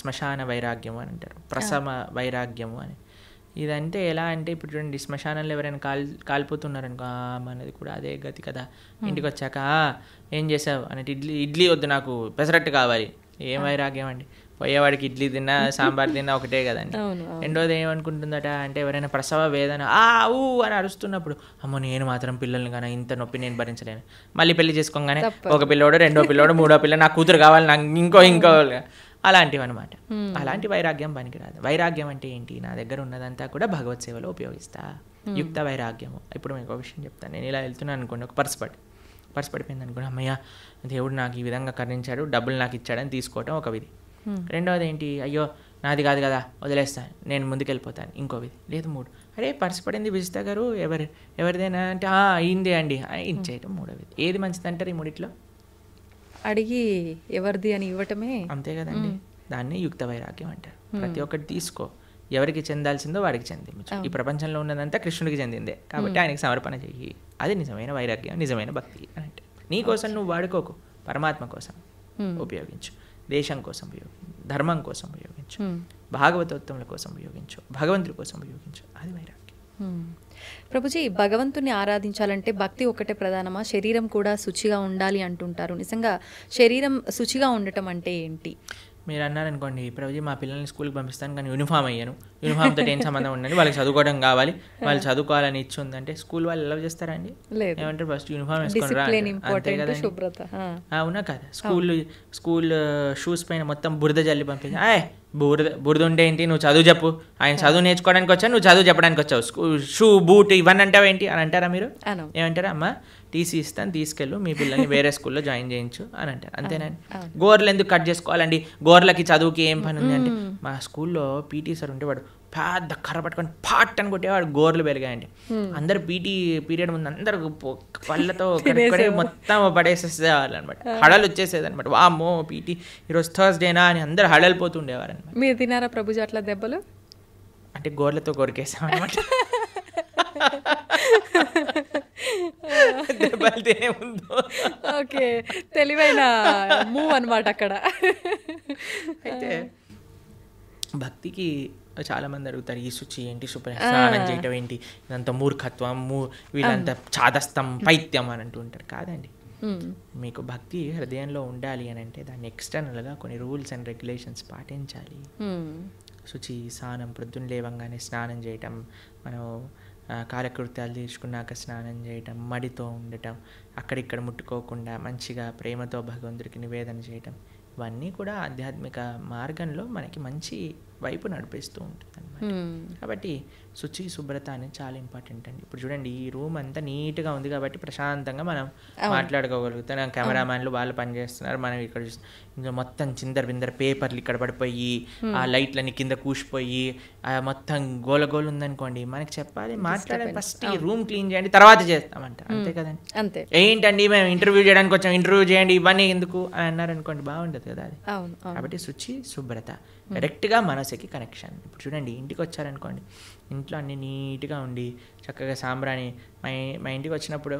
శ్మశాన వైరాగ్యము అని అంటారు, ప్రసమ వైరాగ్యము అని. ఇదంటే ఎలా అంటే ఇప్పుడు చూడండి, శ్మశానంలో ఎవరైనా కాలిపోతున్నారనుకో, మనది కూడా అదే గతి కదా. ఇంటికి వచ్చాక ఏం చేసావు అంటే ఇడ్లీ వద్దు, నాకు పెసరట్టు కావాలి. ఏం వైరాగ్యం అండి? పోయేవాడికి ఇడ్లీ తిన్నా సాంబార్ తిన్నా ఒకటే కదండి. రెండోది ఏమనుకుంటుందట అంటే ఎవరైనా ప్రసవ వేదన ఊ అని అరుస్తున్నప్పుడు, అమ్మో నేను మాత్రం పిల్లల్ని కానీ ఇంత నొప్పి నేను భరించలేను. మళ్ళీ పెళ్లి చేసుకోగానే ఒక పిల్లోడు, రెండో పిల్లోడు, మూడో పిల్ల, నాకు కూతురు కావాలి, నాకు ఇంకో అలాంటివి అనమాట. అలాంటి వైరాగ్యం పనికిరాదు. వైరాగ్యం అంటే ఏంటి? నా దగ్గర ఉన్నదంతా కూడా భగవత్ సేవలో ఉపయోగిస్తా. యుక్త వైరాగ్యము. ఇప్పుడు మీకు ఒక విషయం చెప్తాను. నేను ఇలా వెళ్తున్నాను అనుకోండి, ఒక పర్స్ పడిపోయింది అనుకోండి, అమ్మయ్య దేవుడు నాకు ఈ విధంగా కరుణించాడు, డబ్బులు నాకు ఇచ్చాడని తీసుకోవటం ఒక విధి. రెండవది ఏంటి? అయ్యో నాది కాదు కదా, వదిలేస్తాను, నేను ముందుకెళ్ళిపోతాను, ఇంకో విధి. లేదు మూడు, అరే పర్స్ పడింది విజిత గారు, ఎవరిదేనా అంటే అయిందే అండి ఇచ్చేయటం మూడో విధి. ఏది మంచిది అంటారు ఈ మూడిట్లో? అడిగి ఎవరిది అని ఇవ్వటమే, అంతే కదండి. దాన్ని యుక్త వైరాగ్యం అంటారు. ప్రతి ఒక్కటి తీసుకో, ఎవరికి చెందాల్సిందో వాడికి చెందించు. ఈ ప్రపంచంలో ఉన్నదంతా కృష్ణుడికి చెందిందే కాబట్టి ఆయనకి సమర్పణ చెయ్యి. అది నిజమైన వైరాగ్యం, నిజమైన భక్తి అని అంటే. నీ కోసం నువ్వు వాడుకోకు, పరమాత్మ కోసం ఉపయోగించు, దేశం కోసం ఉపయోగించు, ధర్మం కోసం ఉపయోగించు, భాగవతోత్తముల కోసం ఉపయోగించు, భగవంతుడి కోసం ఉపయోగించు. అది వైరాగ్యం. ప్రభుజీ, భగవంతుని ఆరాధించాలంటే భక్తి ఒకటే ప్రధానమా? శరీరం కూడా శుచిగా ఉండాలి అంటుంటారు. నిజంగా శరీరం శుచిగా ఉండటం అంటే ఏంటి? మీరు అన్నారనుకోండి, ప్రభుజీ మా పిల్లల్ని స్కూల్కి పంపిస్తాను కానీ యూనిఫామ్ అయ్యాను, యూనిఫామ్తో ఏం సంబంధం ఉండండి, వాళ్ళకి చదువుకోవడం కావాలి, వాళ్ళు చదువుకోవాలని ఇచ్చి ఉందంటే స్కూల్ వాళ్ళు ఎలా చేస్తారండి? ఏమంటారు, ఫస్ట్ యూనిఫామ్ వేసుకొని రా, అంతే కదండి. అవునా కదా? స్కూల్ షూస్ పైన మొత్తం బురద జల్లి పంపించి, బురద ఉంటే ఏంటి, నువ్వు చదువు చెప్పు, ఆయన చదువు నేర్చుకోవడానికి వచ్చావు, నువ్వు చదువు చెప్పడానికి వచ్చావు, షూ బూట్ ఇవన్నీ అంటావేంటి అని అంటారా మీరు? ఏమంటారా? అమ్మ టీసీ ఇస్తాను, తీసుకెళ్ళు, మీ పిల్లల్ని వేరే స్కూల్లో జాయిన్ చేయించు అని అంటారు. అంతేనండి. గోర్లు ఎందుకు కట్ చేసుకోవాలండి, గోర్లకి చదువుకి ఏం పని ఉంది అంటే, మా స్కూల్లో పీటీ సార్ ఉంటే వాడు పెద్ద కర్ర పట్టుకొని పాట్ అని కొట్టేవాడు, గోర్లు పెరిగాయండి. అందరు పీటీ పీరియడ్ ముందు అందరు పళ్ళతో మొత్తం పడేసేసేవాళ్ళు అనమాట, హడలు వచ్చేసేది అనమాట. వామ్మో పీటీ ఈరోజు థర్స్డేనా అని అందరు హడలిపోతుండేవారు అనమాట. మీరు తినారా ప్రభుజీ అట్లా దెబ్బలు? అంటే గోర్లతో కొరికేసాం అనమాట. ఓకే, తెలివైన మూవ్ అనమాట అక్కడ. అయితే భక్తికి చాలా మంది అడుగుతారు, ఈ శుచి ఏంటి, స్నానం చేయటం ఏంటి, ఇదంతా మూర్ఖత్వం, వీళ్ళంతా చాదస్తం, పైత్యం అని అంటూ ఉంటారు. కాదండి, మీకు భక్తి హృదయంలో ఉండాలి అని అంటే దాన్ని ఎక్స్టర్నల్గా కొన్ని రూల్స్ అండ్ రెగ్యులేషన్స్ పాటించాలి. శుచి, స్నానం, ప్రొద్దున లేవంగానే స్నానం చేయటం, మనం కాలకృత్యాలు తీర్చుకున్నాక స్నానం చేయటం, మడితో ఉండటం, అక్కడిక్కడ ముట్టుకోకుండా మంచిగా ప్రేమతో భగవంతుడికి నివేదన చేయటం, ఇవన్నీ కూడా ఆధ్యాత్మిక మార్గంలో మనకి మంచి వైపు నడిపిస్తూ ఉంటుంది అనమాట. కాబట్టి శుచి శుభ్రత అనేది చాలా ఇంపార్టెంట్ అండి. ఇప్పుడు చూడండి ఈ రూమ్ అంతా నీట్గా ఉంది కాబట్టి ప్రశాంతంగా మనం మాట్లాడుకోగలుగుతాం. కెమెరామ్యాన్లు వాళ్ళు పనిచేస్తున్నారు, మనం ఇక్కడ ఇంకా మొత్తం చిందర బిందర పేపర్లు ఇక్కడ పడిపోయి ఆ లైట్లన్నీ కింద కూసిపోయి మొత్తం గోలగోలు ఉందనుకోండి, మనకి చెప్పాలి మాట్లాడాలి ఫస్ట్ ఈ రూమ్ క్లీన్ చేయండి తర్వాత చేస్తామంట, అంతే కదండి. అంతే. ఏంటండి మేము ఇంటర్వ్యూ చేయడానికి వచ్చాం, ఇంటర్వ్యూ చేయండి ఇవన్నీ ఎందుకు అని అన్నారు అనుకోండి, బాగుంటుంది కదా అది. కాబట్టి శుచి శుభ్రత డైరెక్ట్గా మనసుకి కనెక్షన్. ఇప్పుడు చూడండి ఇంటికి వచ్చారనుకోండి, ఇంట్లో అన్ని నీట్గా ఉండి చక్కగా సాంబ్రాణి మా ఇంటికి వచ్చినప్పుడు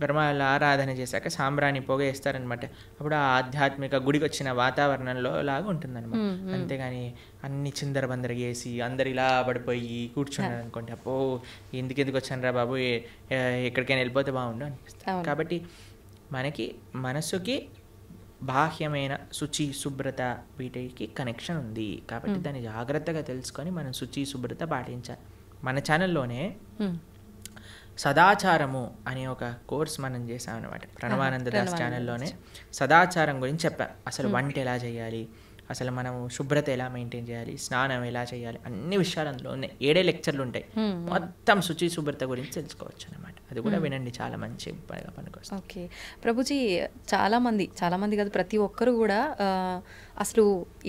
బ్రహ్మాల ఆరాధన చేశాక సాంబ్రాణి పొగ వేస్తారనమాట. అప్పుడు ఆ ఆధ్యాత్మిక గుడికి వచ్చిన వాతావరణంలో లాగా ఉంటుందన్నమాట. అంతేగాని అన్ని చిందర బందర వేసి అందరు ఇలా పడిపోయి కూర్చున్నారు అనుకోండి, అప్పో ఎందుకు వచ్చాను రా బాబు, ఎక్కడికైనా వెళ్ళిపోతే బాగుండు అనిపిస్తుంది. కాబట్టి మనకి మనసుకి బాహ్యమైన శుచి శుభ్రత వీటికి కనెక్షన్ ఉంది. కాబట్టి దాన్ని జాగ్రత్తగా తెలుసుకొని మనం శుచి శుభ్రత పాటించాలి. మన ఛానల్లోనే సదాచారము అనే ఒక కోర్స్ మనం చేసామన్నమాట. ప్రణవానంద దాస్ ఛానల్లోనే సదాచారం గురించి చెప్పాం. అసలు వంట ఎలా చేయాలి, అసలు మనం శుభ్రత ఎలా మెయింటైన్ చేయాలి, స్నానం ఎలా చేయాలి, అన్ని విషయాలు అందులో ఉన్నాయి. 7 లెక్చర్లు ఉంటాయి, మొత్తం శుచి శుభ్రత గురించి తెలుసుకోవచ్చు అనమాట. అది కూడా వినండి, చాలా మంచి పనికొస్తుంది. ఓకే ప్రభుజీ, చాలామంది కాదు ప్రతి ఒక్కరు కూడా అసలు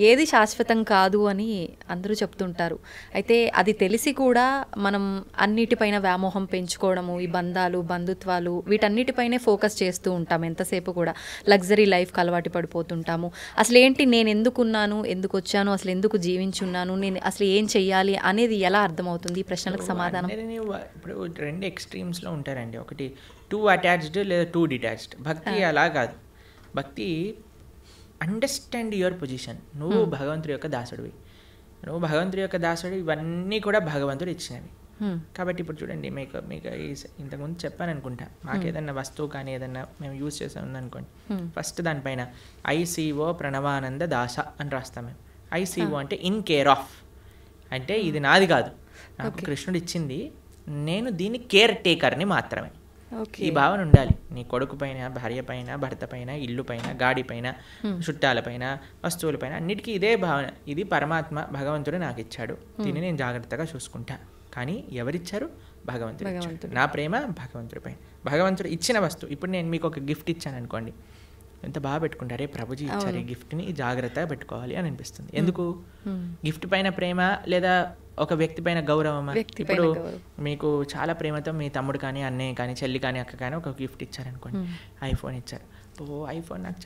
ఏది శాశ్వతం కాదు అని అందరూ చెప్తుంటారు. అయితే అది తెలిసి కూడా మనం అన్నిటిపైన వ్యామోహం పెంచుకోవడము, ఈ బంధాలు బంధుత్వాలు వీటన్నిటిపైనే ఫోకస్ చేస్తూ ఉంటాం. ఎంతసేపు కూడా లగ్జరీ లైఫ్కి అలవాటు పడిపోతుంటాము. అసలు ఏంటి, నేను ఎందుకున్నాను, ఎందుకు వచ్చాను, అసలు ఎందుకు జీవించున్నాను, నేను అసలు ఏం చెయ్యాలి అనేది ఎలా అర్థమవుతుంది? ఈ ప్రశ్నలకు సమాధానం. ఇప్పుడు 2 ఎక్స్ట్రీమ్స్లో ఉంటారండి. ఒకటి టూ అటాచ్డ్ లేదా టూ డిటాచ్డ్. భక్తి అలా కాదు. భక్తి అండర్స్టాండ్ యువర్ పొజిషన్. నువ్వు భగవంతుడి యొక్క దాసుడు, ఇవన్నీ కూడా భగవంతుడు ఇచ్చినవి. కాబట్టి ఇప్పుడు చూడండి, మీకు ఇంతకుముందు చెప్పాను అనుకుంటా, మాకు ఏదన్నా వస్తువు కానీ ఏదన్నా మేము యూజ్ చేసాం అనుకోండి, ఫస్ట్ దానిపైన ఐసీఓ ప్రణవానంద దాస అని రాస్తాం మేము. ఐసీఓ అంటే ఇన్ కేర్ ఆఫ్, అంటే ఇది నాది కాదు, నాకు కృష్ణుడు ఇచ్చింది, నేను దీని కేర్ టేకర్ని మాత్రమే. ఈ భావన ఉండాలి. నీ కొడుకు పైన, భార్య పైన, భర్త పైన, ఇల్లు పైన, గాడి పైన, చుట్టాల పైన, వస్తువుల పైన, అన్నిటికీ ఇదే భావన. ఇది పరమాత్మ భగవంతుడు నాకు ఇచ్చాడు, దీన్ని నేను జాగ్రత్తగా చూసుకుంటా. కానీ ఎవరిచ్చారు? భగవంతుడు. నా ప్రేమ భగవంతుడి పైన. భగవంతుడు ఇచ్చిన వస్తువు. ఇప్పుడు నేను మీకు ఒక గిఫ్ట్ ఇచ్చాను అనుకోండి, ఎంత బాగా పెట్టుకుంటారే, ప్రభుజీ ఇచ్చారు ఈ గిఫ్ట్ని, జాగ్రత్తగా పెట్టుకోవాలి అని అనిపిస్తుంది. ఎందుకు? గిఫ్ట్ పైన ప్రేమ లేదా ఒక వ్యక్తి పైన గౌరవమా? ఇప్పుడు మీకు చాలా ప్రేమతో మీ తమ్ముడు కానీ, అన్నయ్య కానీ, చెల్లి కానీ, అక్క కానీ ఒక గిఫ్ట్ ఇచ్చారనుకోండి, ఐఫోన్ ఇచ్చారు. ఐఫోన్ నాకు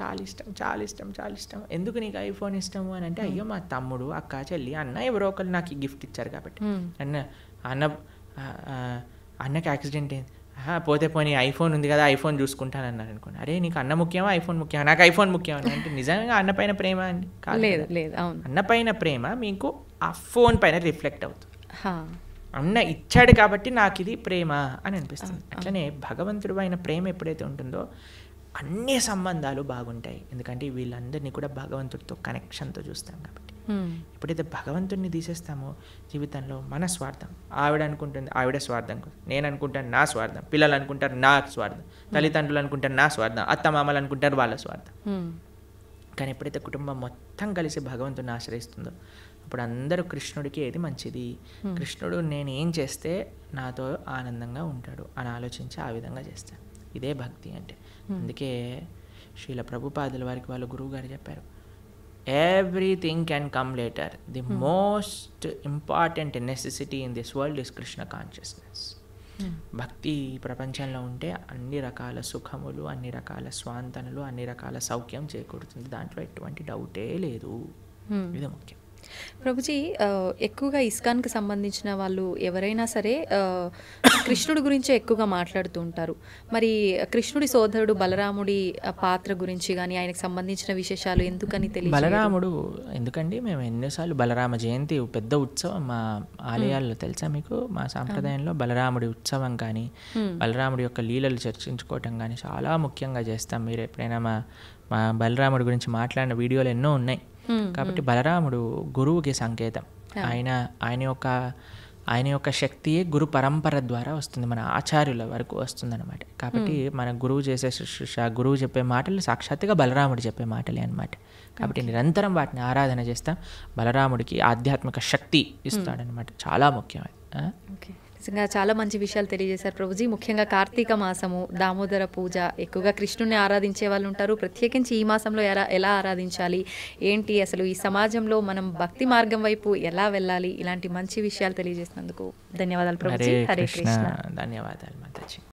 చాలా ఇష్టం. ఎందుకు నీకు ఐఫోన్ ఇష్టము అని అంటే, అయ్యో మా తమ్ముడు, అక్క, చెల్లి, అన్న ఎవరో ఒకరు నాకు ఈ గిఫ్ట్ ఇచ్చారు కాబట్టి. అన్నకి యాక్సిడెంట్ అయింది, పోతే పోనీ ఐఫోన్ ఉంది కదా, ఐఫోన్ చూసుకుంటానన్నారు అనుకోండి. అరే నీకు అన్న ముఖ్యమా, ఐఫోన్ ముఖ్యమా? నాకు ఐఫోన్ ముఖ్యం అని అంటే నిజంగా అన్న పైన ప్రేమ అండి? లేదు. అన్న పైన ప్రేమ మీకు ఆ ఫోన్ పైన రిఫ్లెక్ట్ అవుతుంది. అన్న ఇచ్చాడు కాబట్టి నాకు ఇది ప్రేమ అని అనిపిస్తుంది. అట్లనే భగవంతుడు అయిన ప్రేమ ఎప్పుడైతే ఉంటుందో అన్ని సంబంధాలు బాగుంటాయి. ఎందుకంటే వీళ్ళందరినీ కూడా భగవంతుడితో కనెక్షన్తో చూస్తాం కాబట్టి. ఎప్పుడైతే భగవంతుడిని తీసేస్తామో జీవితంలో మన స్వార్థం, ఆవిడ అనుకుంటుంది ఆవిడ స్వార్థం, నేను అనుకుంటాను నా స్వార్థం, పిల్లలు అనుకుంటారు నా స్వార్థం, తల్లిదండ్రులు అనుకుంటారు నా స్వార్థం, అత్తమామలు అనుకుంటారు వాళ్ళ స్వార్థం. కానీ ఎప్పుడైతే కుటుంబం మొత్తం కలిసి భగవంతుడిని ఆశ్రయిస్తుందో అప్పుడు అందరూ కృష్ణుడికి ఏది మంచిది, కృష్ణుడు నేను ఏం చేస్తే నాతో ఆనందంగా ఉంటాడు అని ఆలోచించి ఆ విధంగా చేస్తాను. ఇదే భక్తి అంటే. అందుకే శ్రీల ప్రభుపాదుల వారికి వాళ్ళ గురువు గారు చెప్పారు, everything can come later. The most important necessity in this world is Krishna consciousness. భక్తి ప్రపంచంలో ఉంటే అన్ని రకాల సుఖములు, అన్ని రకాల స్వాంతనలు, అన్ని రకాల సౌఖ్యం చేకూరుతుంది. దాంట్లో ఎటువంటి డౌటే లేదు. ఇది ముఖ్యం. ప్రభుజీ, ఎక్కువగా ఇస్కాన్కి సంబంధించిన వాళ్ళు ఎవరైనా సరే కృష్ణుడి గురించే ఎక్కువగా మాట్లాడుతూ ఉంటారు. మరి కృష్ణుడి సోదరుడు బలరాముడి పాత్ర గురించి కానీ ఆయనకు సంబంధించిన విశేషాలు ఎందుకని తెలియదు? బలరాముడు ఎందుకండి, మేము ఎన్నోసార్లు బలరామ జయంతి పెద్ద ఉత్సవం మా ఆలయాల్లో తెలుసా మీకు? మా సాంప్రదాయంలో బలరాముడి ఉత్సవం కానీ, బలరాముడి యొక్క లీలలు చర్చించుకోవటం కానీ చాలా ముఖ్యంగా చేస్తాం. మీరు ఎప్పుడైనా మా బలరాముడి గురించి మాట్లాడిన వీడియోలు ఎన్నో ఉన్నాయి. కాబట్టి బలరాముడు గురువుకి సంకేతం. ఆయన యొక్క ఆయన యొక్క శక్తియే గురు పరంపర ద్వారా వస్తుంది, మన ఆచార్యుల వరకు వస్తుందన్నమాట. కాబట్టి మన గురువు చేసే శుశ్రూష, గురువు చెప్పే మాటలు సాక్షాత్తుగా బలరాముడు చెప్పే మాటలే అనమాట. కాబట్టి నిరంతరం వాటిని ఆరాధన చేస్తాం. బలరాముడికి ఆధ్యాత్మిక శక్తి ఇస్తాడనమాట. చాలా ముఖ్యం అది. ఓకే, నిజంగా చాలా మంచి విషయాలు తెలియజేశారు ప్రభుజీ. ముఖ్యంగా కార్తీక మాసము, దామోదర పూజ, ఎక్కువగా కృష్ణుని ఆరాధించే వాళ్ళు ఉంటారు. ప్రత్యేకించి ఈ మాసంలో ఎలా ఆరాధించాలి, ఏంటి అసలు ఈ సమాజంలో మనం భక్తి మార్గం వైపు ఎలా వెళ్ళాలి, ఇలాంటి మంచి విషయాలు తెలియజేసినందుకు ధన్యవాదాలు ప్రభుజీ. హరే కృష్ణ. ధన్యవాదాలు మాతాజీ.